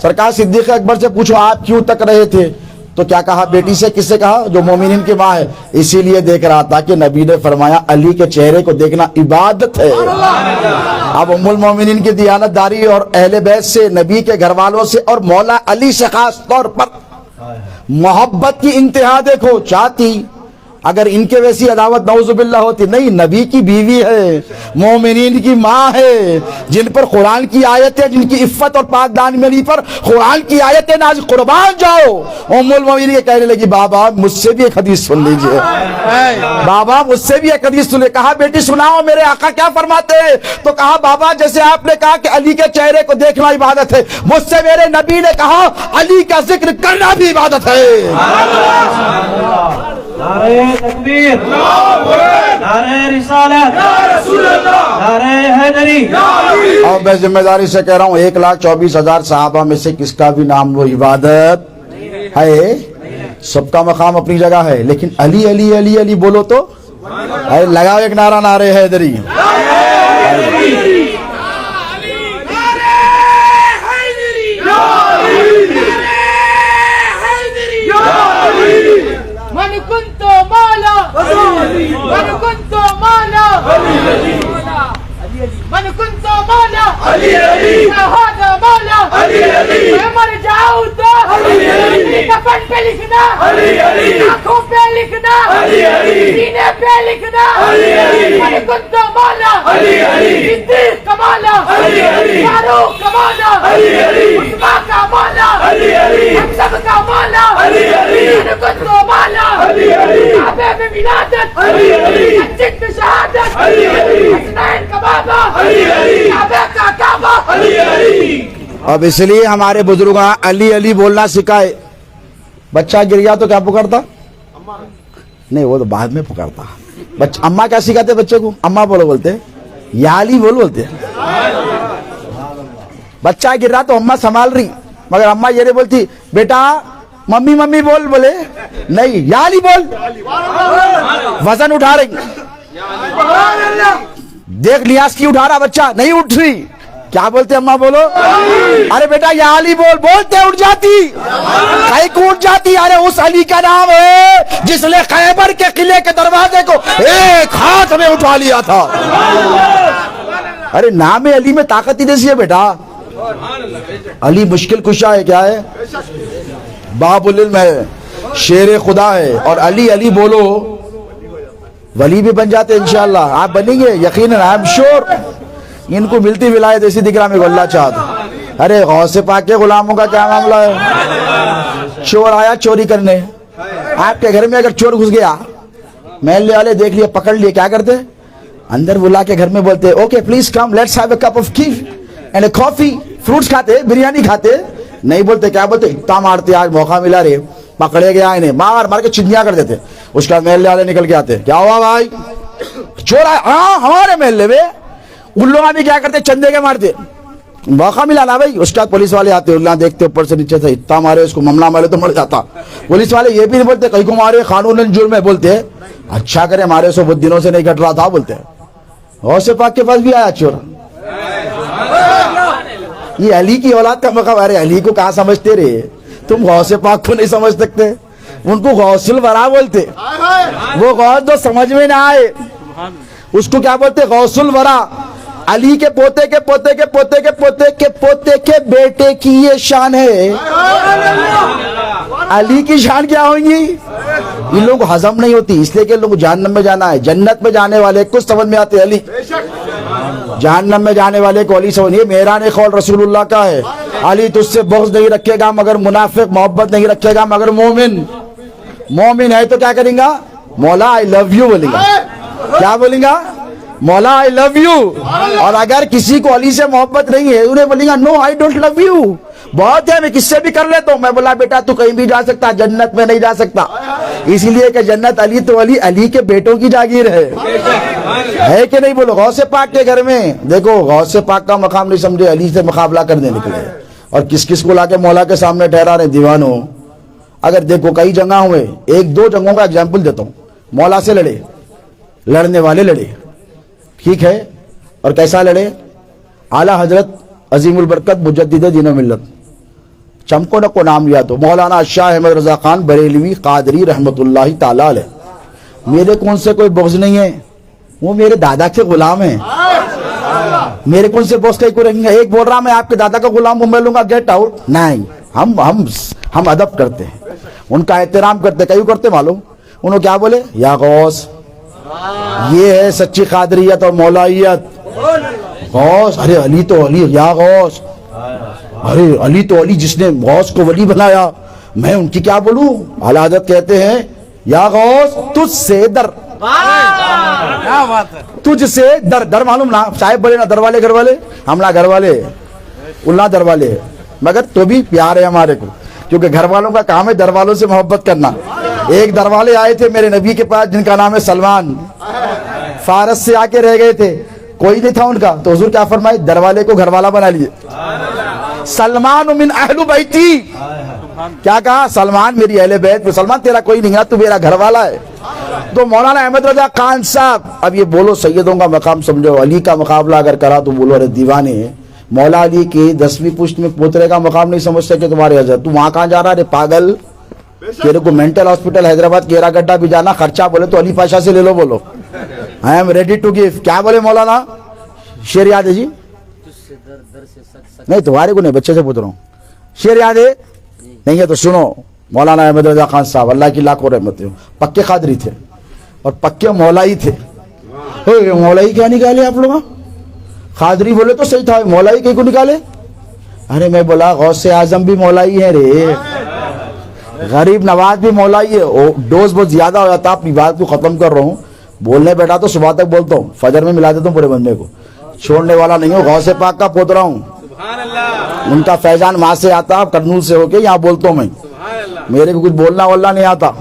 سرکار صدیق اکبر سے پوچھو آپ کیوں تک رہے تھے؟ تو کیا کہا؟ بیٹی سے. کس سے کہا؟ جو مومنین کی ماں ہے. اسی لیے دیکھ رہا تھا کہ نبی نے فرمایا علی کے چہرے کو دیکھنا عبادت ہے. اب ام المومنین کی دیانت داری اور اہل بیت سے، نبی کے گھر والوں سے اور مولا علی سے خاص طور پر محبت کی انتہا دیکھو. چاہتی اگر ان کے ویسی عداوت نعوذ باللہ ہوتی. نہیں، نبی کی بیوی ہے، مومنین کی ماں ہے، جن پر قرآن کی آیتیں، جن کی عفت اور پاک دامنی پر قرآن کی آیتیں نازل. قربان جاؤ. ام المومنین یہ کہنے لگی بابا مجھ سے بھی ایک حدیث سن لیجئے، بابا مجھ سے بھی ایک حدیث سن لے. کہا بیٹی سناؤ میرے آقا کیا فرماتے ہیں؟ تو کہا بابا جیسے آپ نے کہا کہ علی کے چہرے کو دیکھنا عبادت ہے، مجھ سے میرے نبی نے کہا علی کا ذکر کرنا بھی عبادت ہے. نعرہ تکبیر، نعرہ رسالت، نعرہ حیدری. اور میں ذمہ داری سے کہہ رہا ہوں 1,24,000 صحابہ میں سے کس کا بھی نام وہ عبادت ہے؟ سب کا مقام اپنی جگہ ہے، لیکن علی علی علی علی بولو تو لگاؤ ایک نعرہ نعرہ حیدری. من كنت مالا من كنت مالا من كنت مالا هذا مالا عمر جاؤد کفن پہ لکھنا، آنکھوں پہ لکھنا، سینے پہ لکھنا. من كنت مالا صدیق کا مالا، فاروق کا مالا، عثمان کا مالا، ہم سب کا مالا. من كنت مالا کعبے میں ولادت، مسجد میں شہادت، حسنین کا بابا، کعبے کا کعبہ. اب اس لیے ہمارے بزرگاں علی علی بولنا سکھائے. بچہ گر گیا تو کیا پکارتا؟ نہیں وہ تو بعد میں پکارتا. بچہ اماں کیا سکھاتے بچے کو؟ اماں بولو بولتے, یا علی بولتے. بچہ گر رہا تو اماں سنبھال رہی, مگر اماں یہ نہیں بولتی بیٹا ممی ممی بول, بولے نہیں یا علی بول. وزن اٹھا رہی, دیکھ نیاز کی اٹھا رہا بچہ, نہیں اٹھ رہی, کیا بولتے اماں بولو, ارے بیٹا یا علی بول, بولتے اٹھ جاتی, کہیں کو اٹھ جاتی. ارے اس علی کا نام ہے جس نے خیبر کے قلعے کے دروازے کو ایک ہاتھ میں اٹھا لیا تھا. ارے نام علی میں طاقت ہی جیسی ہے بیٹا. علی مشکل کشا ہے, کیا ہے, باب العلم ہے, شیر خدا ہے. اور علی علی بولو ولی بھی بن جاتے انشاءاللہ. آپ بنیں گے یقیناً, آئی ایم شور. ان کو ملتی ولایت ایسی دکھ رہا میرے کو اللہ چاہتا. ارے غوث پاک کے غلاموں کا کیا معاملہ ہے. چور آیا چوری کرنے, آپ کے گھر میں اگر چور گھس گیا, محلے والے دیکھ لیے پکڑ لیے, کیا کرتے, اندر بلا کے گھر میں بولتے okay please come let's have a cup of T and a coffee. Fruits کھاتے, بریانی کھاتے, نہیں بولتے, کیا بولتے, اتنا مارتے آج موقع ملا رے, پکڑے گیا انہیں, مار مار کے چنیاں کر دیتے. اس کا محلے والے نکل کے آتے, کیا ہوا بھائی چور آیا, ہاں ہمارے محلے میں. ان لوگ بھی کیا کرتے, چندے کے مارتے, موقع ملا نا بھائی. اس کا پولیس والے آتے, اللہ دیکھتے اوپر سے نیچے سے, اتنا مارے اس کو, معاملہ مارے تو مر جاتا. پولیس والے یہ بھی نہیں بولتے کہیں کو مارے قانون جرم ہے, بولتے اچھا کرے مارے سو بہت دنوں سے نہیں گھٹ رہا تھا, بولتے غوث پاک کے پاس بھی آیا چور. یہ علی کی اولاد کا مقام. ارے علی کو کہاں سمجھتے رہے تم, غوث پاک کو نہیں سمجھ سکتے. ان کو غوث الورا بولتے, وہ غوث جو سمجھ میں نہ آئے اس کو کیا بولتے, غوث الورا. علی کے پوتے کے پوتے کے پوتے کے پوتے کے پوتے کے بیٹے کی یہ شان ہے. علی کی شان کیا ہوگی, ان لوگوں کو ہضم نہیں ہوتی, اس لیے کہ لوگ جہنم میں جانا ہے. جنت میں جانے والے کچھ سمجھ میں آتے علی, جہنم میں جانے والے کو علی سمجھ. یہ میران قول رسول اللہ کا ہے, علی تجھ سے بغض نہیں رکھے گا مگر منافق, محبت نہیں رکھے گا مگر مومن. مومن ہے تو کیا کریں گا, مولا آئی لو یو بولیں گا. کیا بولیں گا, مولا آئی لو یو. اور اگر کسی کو علی سے محبت نہیں ہے انہیں بولیں گا نو آئی ڈونٹ لو یو. بہت ہے, میں کس سے بھی کر لیتا ہوں. میں بولا بیٹا تو کہیں بھی جا سکتا, جنت میں نہیں جا سکتا, اسی لیے کہ جنت علی تو علی, علی کے بیٹوں کی جاگیر ہے کہ نہیں بولو. غوث پاک کے گھر میں دیکھو, غوث پاک کا مقام نہیں سمجھے, علی سے مقابلہ کرنے نکلے. اور کس کس کو لا کے مولا کے سامنے ٹھہرا رہے دیوانوں. اگر دیکھو کئی جگہ ہوئے, ایک دو جگہوں کا اگزامپل دیتا ہوں. مولا سے لڑے, لڑنے والے لڑے, ٹھیک ہے, اور کیسا لڑے, اعلیٰ حضرت عظیم البرکت مجدد دین و ملت چمکو نکو نام لیا تو مولانا شاہ احمد رضا خان بریلوی قادری رحمت اللہ تعالی علیہ. میرے کو ان سے کوئی بغض نہیں ہے, وہ میرے دادا کے غلام ہیں, میرے کو ان سے بغض کہیں کو رہیں گے. ایک بول رہا میں آپ کے دادا کا غلام ہوں, میں لوں گا گیٹ آؤٹ, نہیں. ہم ادب کرتے ہیں, ان کا احترام کرتے. کیوں کرتے معلوم, انہوں کیا بولے, یا غوث, یہ ہے سچی قادریت اور مولائیت. غوث, ارے علی تو علی, یا غوث, ارے علی تو علی جس نے غوث کو ولی بنایا, میں ان کی کیا بولوں. اعلیٰ حضرت کہتے ہیں یا غوث تجھ سے در, تجھ سے در. در معلوم نا, صاحب بولے نا در والے گھر والے, ہم نا گھر والے, اللہ در والے, مگر تو بھی پیار ہے ہمارے کو, کیونکہ گھر والوں کا کام ہے در والوں سے محبت کرنا. ایک در والے آئے تھے میرے نبی کے پاس جن کا نام ہے سلمان, فارس سے آ کے رہ گئے تھے, کوئی نہیں تھا ان کا, تو حضور کیا فرمائے, در والے کو گھر والا بنا لیے. سلمان من اہل بیتی, کیا کہا, سلمان میری اہل بیت میں, سلمان تیرا کوئی نہیں ہے, تو میرا گھر والا ہے. تو مولانا احمد رضا خان صاحب, اب یہ بولو سیدوں کا مقام سمجھو, علی کا مقابلہ اگر کرا تو بولو ارے دیوانے. مولا علی کی 10ویں پشت میں پوترے کا مقام نہیں سمجھ سکے تمہارے حضرت, تو وہاں کہاں جا رہا ہے پاگل. تیرے کو مینٹل ہاسپٹل حیدرآباد کیرا گڈھا بھی جانا, خرچہ بولے تو علی پاشا سے لے لو, بولو I am ready to give. کیا بولے مولانا, شعر یاد ہے جی, نہیں تمہارے کو نہیں, بچے سے پوچھ رہا ہوں, شعر یاد ہے نہیں ہے تو سنو. مولانا احمد رضا خان صاحب اللہ کی لاکھوں رحمت ہو, پکے قادری تھے اور پکے مولائی تھے. مولائی کیا نکالے آپ لوگ, قادری بولے تو صحیح تھا, مولائی کہیں کو نکالے. ارے میں بولا غوث اعظم بھی مولائی ہے رے, غریب نواز بھی مولائی ہے. ڈوز بہت زیادہ ہو جاتا, اپنی بات کو ختم کر رہا ہوں, بولنے بیٹھا تو صبح تک بولتا ہوں, فجر میں ملا دیتا ہوں پورے بندے کو, چھوڑنے والا نہیں ہوں. غوث پاک کا پوت رہا ہوں, ان کا فیضان وہاں سے آتا, کرنول سے ہو کے یہاں بولتا ہوں میں. میرے کو کچھ بولنا واللہ نہیں آتا،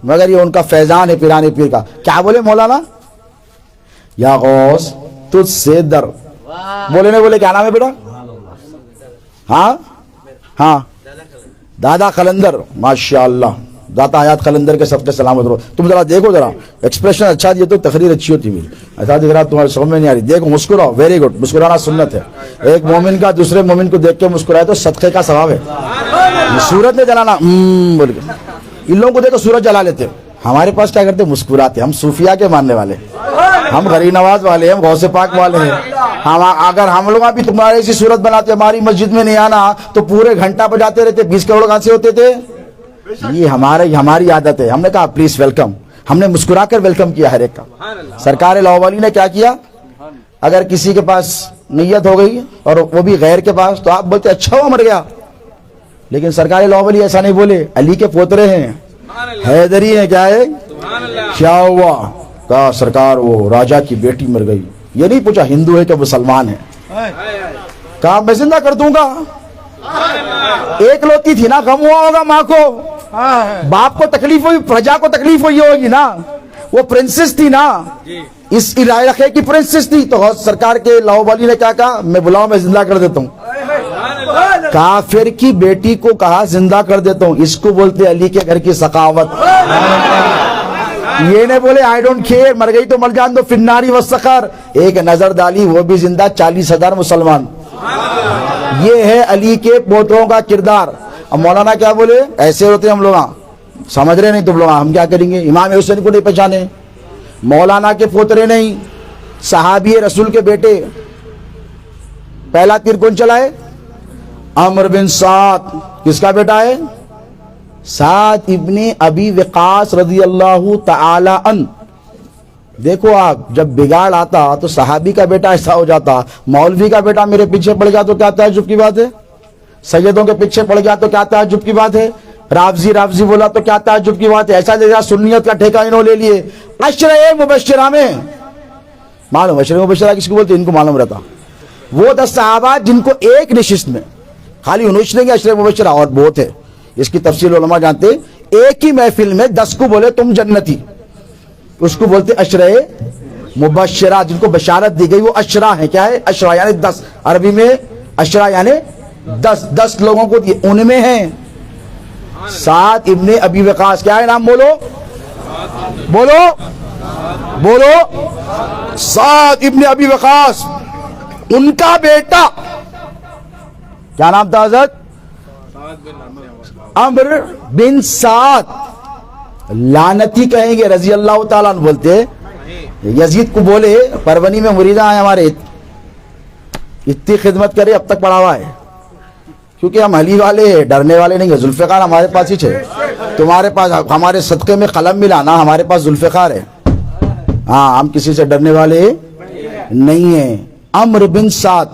مگر یہ ان کا فیضان ہے پیرانے پیر کا. کیا بولے مولانا؟ یا غوث تجھ سے در بولے نہیں بولے. کیا نام ہے بیٹا؟ ہاں ہاں دادا قلندر، ماشاءاللہ داتا حیات قلندر کے سب کے سلامت رہو. تم ذرا دیکھو، ذرا ایکسپریشن اچھا دیے تو تقریر اچھی ہوتی میری. ایسا دکھ رہا تمہارے سمجھ میں نہیں آ رہی. دیکھو مسکراؤ، ویری گڈ. مسکرانا سنت ہے. ایک مومن کا دوسرے مومن کو دیکھ کے مسکرائے تو صدقے کا ثواب ہے. سورج نے جلانا بول کے ان لوگوں کو دیکھو سورج جلا لیتے. ہمارے پاس کیا کرتے؟ مسکراتے. ہم صوفیہ کے ماننے والے، ہم غریب نواز والے، ہم غوث پاک والے ہیں. اگر ہم لوگ بھی تمہارے ایسی صورت بناتے ہماری مسجد میں نہیں آنا تو پورے گھنٹہ بجاتے رہتے. 20 کروڑ کہاں سے ہوتے تھے؟ یہ ہماری عادت ہے. ہم نے کہا پلیز ویلکم. ہم نے مسکرا کر ویلکم کیا ہر ایک کا. سرکار لاہوری نے کیا کیا؟ اگر کسی کے پاس نیت ہو گئی اور وہ بھی غیر کے پاس تو آپ بولتے اچھا ہوا مر گیا. لیکن سرکار لاہوری ایسا نہیں بولے. علی کے پوترے ہیں، حیدری ہیں. کیا ہے؟ کیا ہوا؟ کہا سرکار وہ راجا کی بیٹی مر گئی. یہ نہیں پوچھا ہندو ہے کہ مسلمان ہے. کہا میں زندہ کر دوں گا. ایک لوتی تھی نا، غم ہوا ہوگا ماں کو، باپ کو تکلیف ہوئی، پرجا کو تکلیف ہوئی ہوگی نا. وہ پرنسس تھی نا، اس علاقے کی پرنسس تھی. تو سرکار کے لاہوری نے کیا کہا؟ میں بلاؤ، میں زندہ کر دیتا ہوں. کافر کی بیٹی کو کہا زندہ کر دیتا ہوں. اس کو بولتے علی کے گھر کی سخاوت. یہ نہیں بولے آئی ڈونٹ کیئر، مر گئی تو مر جان دو، فناری والسقر. ایک نظر ڈالی وہ بھی زندہ، 40,000 مسلمان. یہ ہے علی کے پوتروں کا کردار. اب مولانا کیا بولے؟ ایسے ہوتے ہم لوگ، سمجھ رہے نہیں تم لوگ. ہم کیا کریں گے؟ امام حسین کو نہیں پہچانے، مولانا کے پوترے نہیں، صحابی رسول کے بیٹے. پہلا تیر کون چلائے؟ عمرو بن سعد. کس کا بیٹا ہے؟ سعد ابن ابی وقاص رضی اللہ تعالی عنہ. دیکھو آپ جب بگاڑ آتا تو صحابی کا بیٹا ایسا ہو جاتا. مولوی کا بیٹا میرے پیچھے پڑ گیا تو کیا تعجب کی بات ہے؟ سیدوں کے پیچھے پڑ گیا تو کیا تعجب کی بات ہے؟ رافضی بولا تو کیا تعجب کی بات ہے؟ ایسا جیسا سنیت کا ٹھیکہ انہوں لے لیے. عشرہ مبشرہ میں معلوم، عشرہ مبشرہ کس کو بولتے؟ ان کو معلوم رہتا. وہ 10 صحابہ جن کو ایک نشست میں خالی انوش لیں گے عشرہ مبشرہ، اور بہت ہے اس کی تفصیل علماء جانتے. ایک ہی محفل میں 10 کو بولے تم جنتی، اس کو بولتے عشرہ مبشرہ. جن کو بشارت دی گئی وہ عشرہ ہیں. کیا ہے؟ عشرہ یعنی 10. عربی میں عشرہ یعنی 10 لوگوں کو دیے. ان میں ہیں سعد ابن ابی وقاص. کیا ہے نام؟ بولو سعد ابن ابی وقاص. ان کا بیٹا کیا نام تھا حضرت؟ عمرو بن سعد. لعنتی کہیں گے رضی اللہ تعالیٰ عنہ بولتے. یزید کو بولے پرونی میں مریداں ہیں ہمارے، اتنی خدمت کرے اب تک پڑا ہوا ہے. کیونکہ ہم علی والے ہیں، ڈرنے والے نہیں ہیں. ذوالفقار ہمارے پاس ہی ہے. تمہارے پاس ہمارے صدقے میں قلم ملا نا، ہمارے پاس ذوالفقار ہے. ہاں ہم کسی سے ڈرنے والے نہیں ہیں. عمرو بن سعد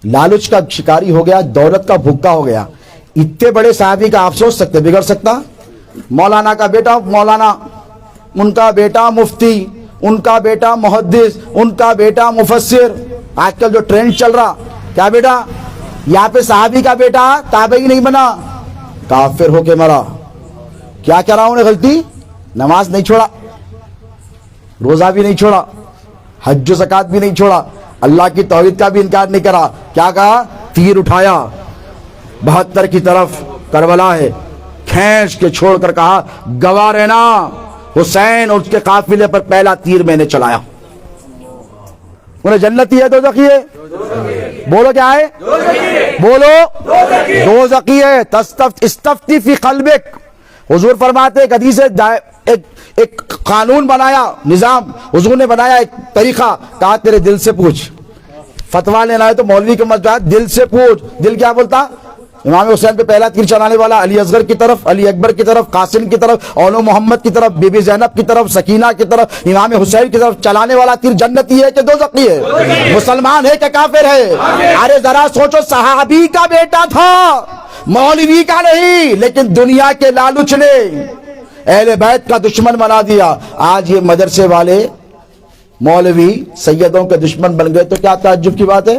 لالچ کا شکاری ہو گیا، دولت کا بھوکا ہو گیا. اتنے بڑے صحابی کا آپ سوچ سکتے بگڑ سکتا؟ مولانا کا بیٹا مولانا، ان کا بیٹا مفتی، ان کا بیٹا محدث، ان کا بیٹا مفسر. آج کل جو ٹرینڈ چل رہا کیا بیٹا؟ یہاں پہ صحابی کا بیٹا تابعی نہیں بنا، کافر ہو کے مرا. کیا کرا انہیں غلطی؟ نماز نہیں چھوڑا، روزہ بھی نہیں چھوڑا، حج و زکات بھی نہیں چھوڑا، اللہ کی توحید کا بھی انکار نہیں کرا. کیا کہا؟ تیر اٹھایا 72 کی طرف کربلا ہے، کھینچ کے چھوڑ کر کہا گواہ رہنا، حسین اور اس کے قافلے پر پہلا تیر میں نے چلایا. انہیں جنتی ہے دوزخی ہے؟ بولو کیا ہے؟ بولو دوزخی ہے. استفتی فی قلبک. حضور فرماتے ایک حدیث ہے، ایک قانون بنایا، نظام حضور نے بنایا، ایک طریقہ. کہا تیرے دل سے پوچھ. فتویٰ لینا ہے تو مولوی کے مسجد دل سے پوچھ. دل کیا بولتا؟ امام حسین پہ پہلا تیر چلانے والا علی اصغر کی طرف، علی اکبر کی طرف، قاسم کی طرف، اولو محمد کی طرف، بی بی زینب کی طرف، سکینہ کی طرف، امام حسین کی طرف چلانے والا تیر جنتی ہے کہ دوزخی ہے؟ مسلمان ہے کہ کافر ہے؟ ارے ذرا سوچو، صحابی کا بیٹا تھا، مولوی کا نہیں. لیکن دنیا کے لالچ نے اہل بیت کا دشمن بنا دیا. آج یہ مدرسے والے مولوی سیدوں کے دشمن بن گئے تو کیا تعجب کی بات ہے؟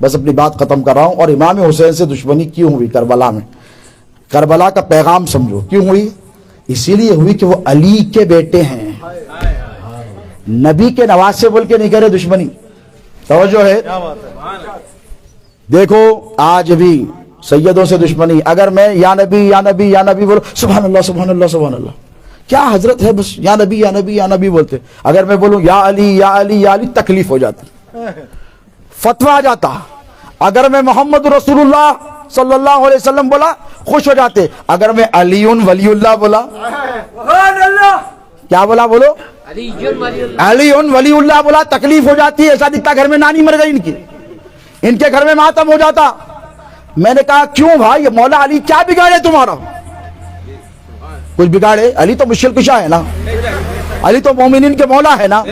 بس اپنی بات ختم کر رہا ہوں. اور امام حسین سے دشمنی کیوں ہوئی کربلا میں؟ کربلا کا پیغام سمجھو کیوں ہوئی. اسی لیے ہوئی کہ وہ علی کے بیٹے ہیں. نبی کے نواز سے بول کے نہیں کرے دشمنی. توجہ ہے. دیکھو آج بھی سیدوں سے دشمنی. اگر میں یا نبی یا نبی یا نبی بولو سبحان اللہ سبحان اللہ سبحان اللہ. کیا حضرت ہے، بس یا نبی یا نبی یا نبی بولتے. اگر میں بولوں یا علی یا علی یا علی تکلیف ہو جاتی، فتویٰ آ جاتا. اگر میں محمد رسول اللہ صلی اللہ علیہ وسلم بولا خوش ہو جاتے. اگر میں علی ولی اللہ بولا، کیا بولا بولو، علی ولی اللہ بولا تکلیف ہو جاتی ہے. ایسا دکھتا گھر میں نانی مر گئی ان کے گھر میں ماتم ہو جاتا. میں نے کہا کیوں بھائی مولا علی کیا بگاڑے تمہارا؟ کچھ بگاڑے؟ علی تو مشکل کشا ہے نا، علی تو مومنین کے مولا ہے نا.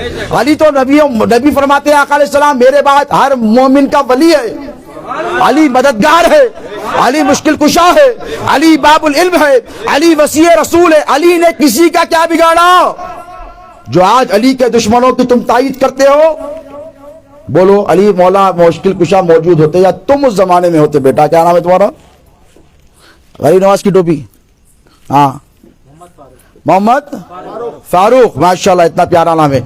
علی تو نبی فرماتے ہیں آقا علیہ السلام میرے بعد ہر مومن کا ولی ہے. علی مددگار ہے، علی مشکل کشا ہے، علی باب العلم ہے، علی وسیع رسول ہے. علی نے کسی کا کیا بگاڑا؟ جو آج علی کے دشمنوں کی تم تائید کرتے ہو، بولو علی مولا مشکل کشا موجود ہوتے یا تم اس زمانے میں ہوتے. بیٹا کیا نام ہے تمہارا؟ غریب نواز کی ٹوپی. ہاں محمد فاروق، ماشاءاللہ اتنا پیارا نام ہے.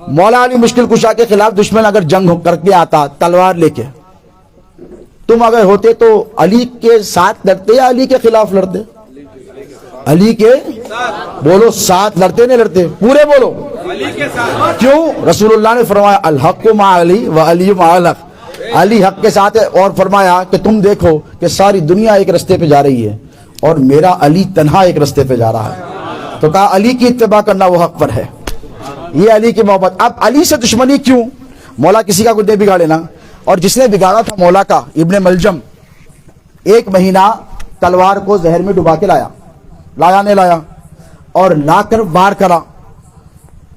مولا علی مشکل کشا کے خلاف دشمن اگر جنگ کر کے آتا تلوار لے کے، تم اگر ہوتے تو علی کے ساتھ لڑتے یا علی کے خلاف لڑتے؟ علی کے بولو ساتھ لڑتے نہیں لڑتے؟ پورے بولو. کیوں؟ رسول اللہ نے فرمایا الحق مع علی و علی مع الحق. علی حق کے ساتھ ہے. اور فرمایا کہ تم دیکھو کہ ساری دنیا ایک رستے پہ جا رہی ہے اور میرا علی تنہا ایک رستے پہ جا رہا ہے. تو کہا علی کی اتباع کرنا وہ حق پر ہے. یہ علی کی محبت. اب علی سے دشمنی کیوں؟ مولا کسی کا کچھ نہیں بگاڑے نا. اور جس نے بگاڑا تھا مولا کا ابن ملجم، 1 مہینہ تلوار کو زہر میں ڈبا کے لایا نہیں لایا اور لا کر وار کرا.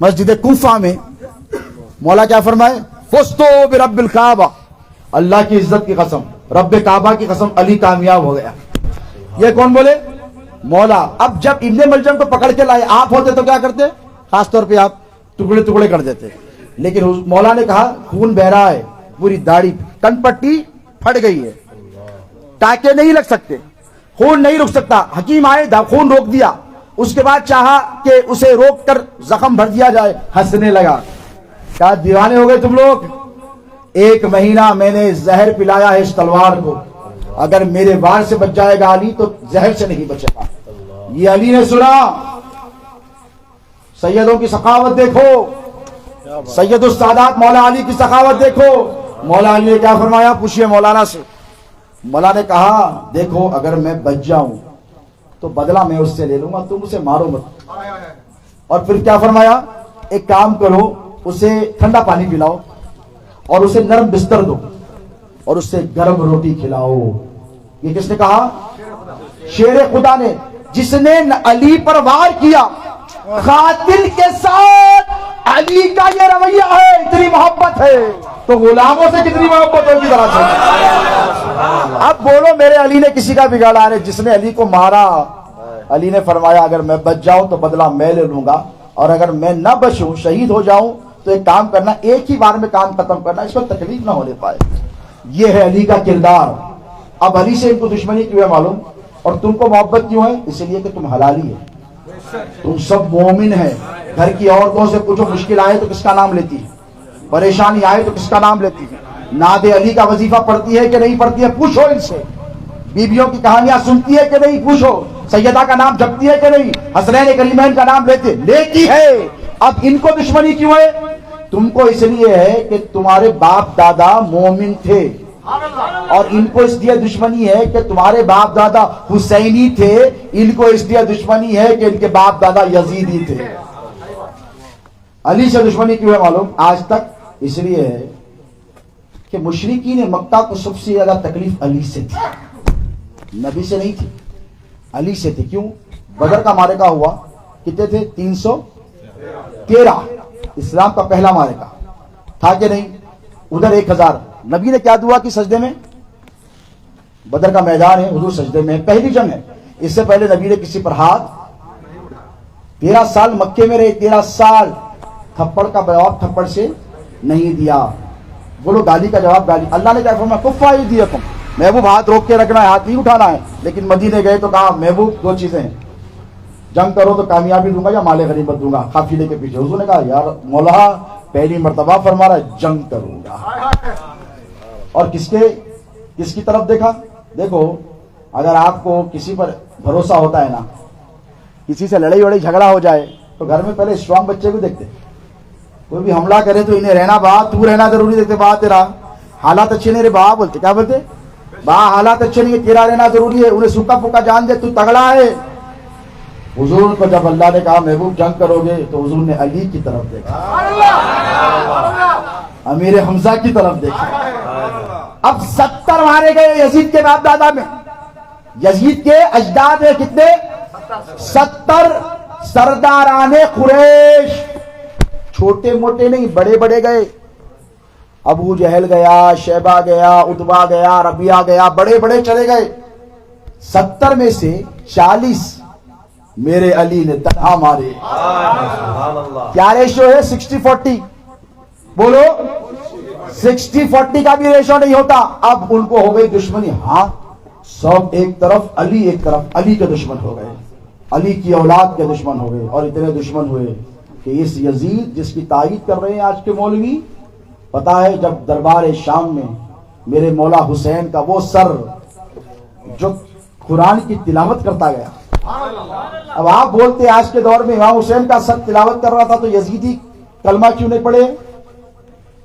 مسجد کوفہ میں مولا کیا فرمائے؟ فستو برب الکعبہ، اللہ کی عزت کی قسم، رب کعبہ کی قسم علی کامیاب ہو گیا. یہ کون بولے؟ مولا. اب جب ابن ملجم کو پکڑ کے لائے، آپ ہوتے تو کیا کرتے؟ خاص طور پہ آپ ٹکڑے ٹکڑے کر دیتے. لیکن مولا نے کہا خون بہ رہا ہے، پوری داڑھی کن پٹی پھٹ گئی ہے، ٹانکے نہیں لگ سکتے، خون نہیں رک سکتا. حکیم آئے خون روک دیا. اس کے بعد چاہا کہ اسے روک کر زخم بھر دیا جائے، ہنسنے لگا. کیا دیوانے ہو گئے تم لوگ؟ 1 مہینہ میں نے زہر پلایا ہے اس تلوار کو، اگر میرے وار سے بچ جائے گا علی تو زہر سے نہیں بچے گا. یہ علی نے سنا. سیدوں کی سخاوت دیکھو، سید السادات مولا علی کی سخاوت دیکھو. مولا علی نے کیا فرمایا؟ پوچھئے مولانا سے. مولا نے کہا دیکھو اگر میں بچ جاؤں تو بدلہ میں اس سے لے لوں گا، تم اسے مارو مت. اور پھر کیا فرمایا؟ ایک کام کرو، اسے ٹھنڈا پانی پلاؤ اور اسے نرم بستر دو اور اسے گرم روٹی کھلاؤ. یہ کس نے کہا؟ شیر خدا نے، جس نے علی پر وار کیا. قاتل کے ساتھ علی کا یہ رویہ ہے، اتنی محبت ہے تو غلاموں سے کتنی محبت ہوگی ذرا سے. اب بولو میرے علی نے کسی کا بگاڑا ہے؟ جس نے علی کو مارا، علی نے فرمایا اگر میں بچ جاؤں تو بدلہ میں لے لوں گا، اور اگر میں نہ بچوں شہید ہو جاؤں تو ایک کام کرنا، ایک ہی بار میں کام ختم کرنا، اس کو تکلیف نہ ہونے پائے. یہ ہے علی کا کردار. اب علی سے ان کو دشمنی کیوں ہے معلوم؟ اور تم کو محبت کیوں ہے؟ اس لیے کہ تم حلالی ہے، تم سب مومن ہیں. گھر کی عورتوں سے پوچھو مشکل آئے تو کس کا نام لیتی ہے، پریشانی آئے تو کس کا نام لیتی ہے، نعت علی کا وظیفہ پڑھتی ہے کہ نہیں پڑھتی ہے؟ پوچھو ان سے. بیویوں کی کہانیاں سنتی ہے کہ نہیں؟ پوچھو. سیدہ کا نام جپتی ہے کہ نہیں؟ حسنین کریمین کا نام لیتی ہے. اب ان کو دشمنی کیوں ہے؟ تم کو اس لیے ہے کہ تمہارے باپ دادا مومن تھے، اور ان کو اس لیے دشمنی ہے کہ تمہارے باپ دادا حسینی تھے. ان کو اس لیے دشمنی ہے کہ ان کے باپ دادا یزیدی تھے. علی سے دشمنی کیوں ہے معلوم؟ آج تک اس لیے ہے کہ مشرکین مکہ کو سب سے زیادہ تکلیف علی سے تھی، نبی سے نہیں تھی، علی سے تھی. کیوں؟ بدر کا معرکہ ہوا، کتنے تھے؟ 313. اسلام کا پہلا معرکہ تھا کہ نہیں؟ ادھر 1000. نبی نے کیا دعا کی سجدے میں؟ بدر کا میدان ہے، حضور سجدے میں، پہلی جنگ ہے. اس سے پہلے نبی نے کسی پر ہاتھ 13 سال مکے میں رہے، 13 سال تھپڑ کا جواب تھپڑ سے نہیں دیا. بولو گالی کا جواب گالی. اللہ نے کیا فرمایا؟ کفا ایدیکم، محبوب ہاتھ روک کے رکھنا ہے، ہاتھ نہیں اٹھانا ہے. لیکن مدینے گئے تو کہا محبوب دو چیزیں ہیں، جنگ کرو تو کامیابی دوں گا یا مال غنیمت دوں گا. قافلے کے پیچھے حضور نے کہا یار مولا پہلی مرتبہ فرما رہا ہے جنگ کروں گا. اور کس کی طرف دیکھا؟ دیکھو اگر آپ کو کسی پر بھروسہ ہوتا ہے نا، کسی سے لڑائی وڑائی جھگڑا ہو جائے تو گھر میں پہلے اسٹرانگ بچے کو دیکھتے. کوئی بھی حملہ کرے تو انہیں رہنا با، تو رہنا ضروری دیکھتے. با تیرا حالات اچھے نہیں رہے، با بولتے. کیا بولتے؟ با حالات اچھے نہیں ہے، تیرا رہنا ضروری ہے. انہیں سکا پکا جان دے تو تگڑا ہے. حضور کو جب اللہ نے کہا محبوب جنگ کرو گے تو حضور نے علی کی طرف دیکھا، امیر حمزہ کی طرف دیکھا. اب 70 مارے گئے یزید کے باپ دادا میں. یزید کے اجداد ہیں کتنے؟ 70 سرداران قریش. چھوٹے موٹے نہیں، بڑے بڑے گئے. ابو جہل گیا، شیبہ گیا، عتبہ گیا، ربیعہ گیا، بڑے بڑے چلے گئے. 70 میں سے 40 میرے علی نے تنہا مارے. کیا ریشو ہے؟ 60-40. بولو 60-40 کا بھی ریشو نہیں ہوتا. اب ان کو ہو گئی دشمنی. ہاں سب ایک طرف، علی ایک طرف. علی کے دشمن ہو گئے، علی کی اولاد کے دشمن ہو گئے. اور اتنے دشمن ہوئے کہ اس یزید جس کی تائید کر رہے ہیں آج کے مولوی، پتا ہے جب دربار شام میں میرے مولا حسین کا وہ سر جو قرآن کی تلاوت کرتا گیا. اب آپ بولتے آج کے دور میں امام حسین کا سر تلاوت کر رہا تھا تو یزیدی کلمہ کیوں نہیں پڑھے،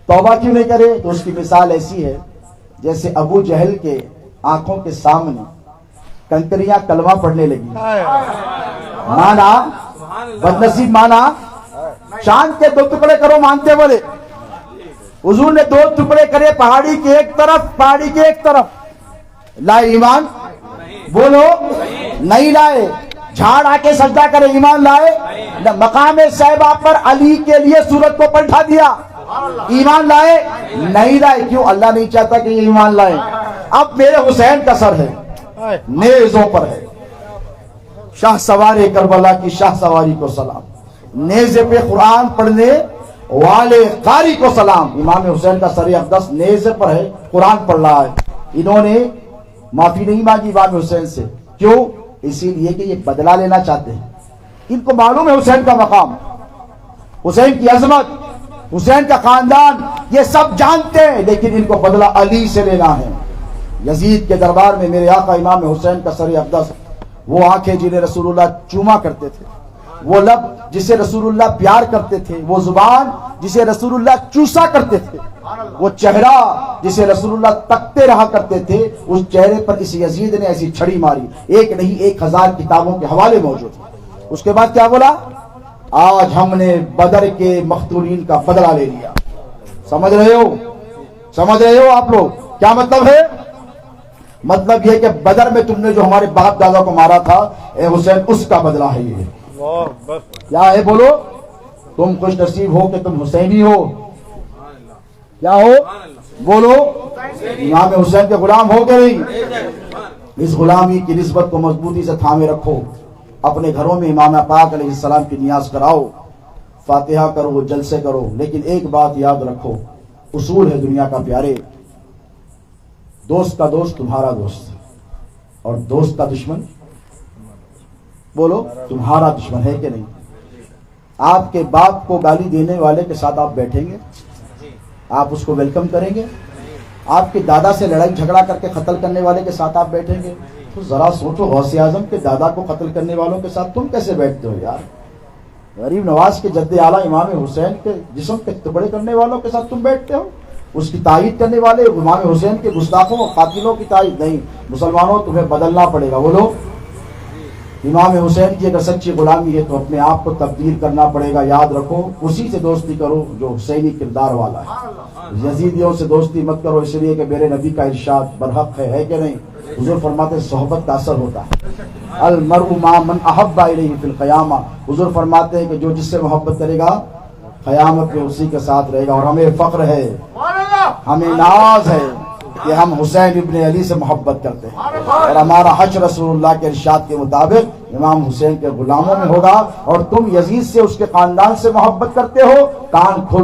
توبہ کیوں نہیں کرے؟ تو اس کی مثال ایسی ہے جیسے ابو جہل کے آنکھوں کے سامنے کنکریاں کلمہ پڑھنے لگی. مانا بدنصیب، مانا چاند کے 2 ٹکڑے کرو مانتے بولے. حضور نے 2 ٹکڑے کرے، پہاڑی کے ایک طرف، پہاڑی کے ایک طرف. لائے ایمان؟ بولو نہیں لائے. جھاڑ آ کے سجدہ کرے، ایمان لائے؟ مقام صحابہ پر علی کے لیے سورت کو پلٹا دیا، ایمان لائے؟ نہیں لائے. کیوں؟ اللہ نہیں چاہتا کہ یہ ایمان لائے. اب میرے حسین کا سر ہے، نیزوں پر ہے. شاہ سوار کربلا کی شاہ سواری کو سلام، نیزے پہ قرآن پڑھنے والے قاری کو سلام. امام حسین کا سر اقدس نیزے پر ہے، قرآن پڑھ رہا ہے. انہوں نے معافی نہیں مانگی امام حسین سے. کیوں؟ اسی لیے کہ یہ بدلہ لینا چاہتے ہیں. ان کو معلوم ہے حسین کا مقام، حسین کی عظمت، حسین کا خاندان، یہ سب جانتے ہیں. لیکن ان کو بدلہ علی سے لینا ہے. یزید کے دربار میں میرے آقا امام حسین کا سر اقدس، وہ آنکھیں جنہیں رسول اللہ چوما کرتے تھے، وہ لب جسے رسول اللہ پیار کرتے تھے، وہ زبان جسے رسول اللہ چوسا کرتے تھے، وہ چہرہ جسے رسول اللہ تکتے رہا کرتے تھے، اس چہرے پر اس یزید نے ایسی چھڑی ماری. ایک نہیں 1000 کتابوں کے حوالے موجود ہیں. اس کے بعد کیا بولا؟ آج ہم نے بدر کے مقتولین کا بدلہ لے لیا. سمجھ رہے ہو؟ سمجھ رہے ہو آپ لوگ کیا مطلب ہے؟ مطلب یہ کہ بدر میں تم نے جو ہمارے باپ دادا کو مارا تھا، اے حسین اس کا بدلہ ہے. یہ کیا ہے؟ بولو. تم خوش نصیب ہو کہ تم حسینی ہو. کیا ہو؟ بولو. امام حسین کے غلام ہو کے نہیں. اس غلامی کی نسبت کو مضبوطی سے تھامے رکھو. اپنے گھروں میں امام پاک علیہ السلام کی نیاز کراؤ، فاتحہ کرو، جلسے کرو. لیکن ایک بات یاد رکھو، اصول ہے دنیا کا پیارے، دوست کا دوست تمہارا دوست اور دوست کا دشمن، بولو، تمہارا دشمن ہے کہ نہیں؟ آپ کے باپ کو گالی دینے والے کے ساتھ آپ بیٹھیں گے؟ آپ اس کو ویلکم کریں گے؟ آپ کے دادا سے لڑائی جھگڑا کر کے قتل کرنے والے کے ساتھ آپ بیٹھیں گے؟ تو ذرا سوچو، غوث اعظم کے دادا کو قتل کرنے والوں کے ساتھ تم کیسے بیٹھتے ہو یار؟ غریب نواز کے جد اعلیٰ امام حسین کے جسم کے ٹکڑے کرنے والوں کے ساتھ تم بیٹھتے ہو؟ اس کی تائید کرنے والے امام حسین کے گستاخوں اور قاتلوں کی تائید نہیں. مسلمانوں تمہیں بدلنا پڑے گا. بولو. امام حسین کی اگر سچی غلامی ہے تو اپنے آپ کو تبدیل کرنا پڑے گا. یاد رکھو، اسی سے دوستی کرو جو حسینی کردار والا ہے. یزیدیوں سے دوستی مت کرو، اس لیے کہ میرے نبی کا ارشاد برحق ہے کہ نہیں؟ حضور فرماتے ہیں صحبت کا اثر ہوتا ہے. المرء مع من احب الیہ فی القیامہ. حضور فرماتے ہیں کہ جو جس سے محبت کرے گا قیامت میں اسی کے ساتھ رہے گا. اور ہمیں فخر ہے، ہمیں ناز ہے کہ ہم حسین ابن علی سے محبت کرتے ہیں، اور ہمارا حج رسول اللہ کے ارشاد کے مطابق امام حسین کے غلاموں میں ہوگا. اور تم یزید سے، اس کے خاندان سے محبت کرتے ہو، کان کھول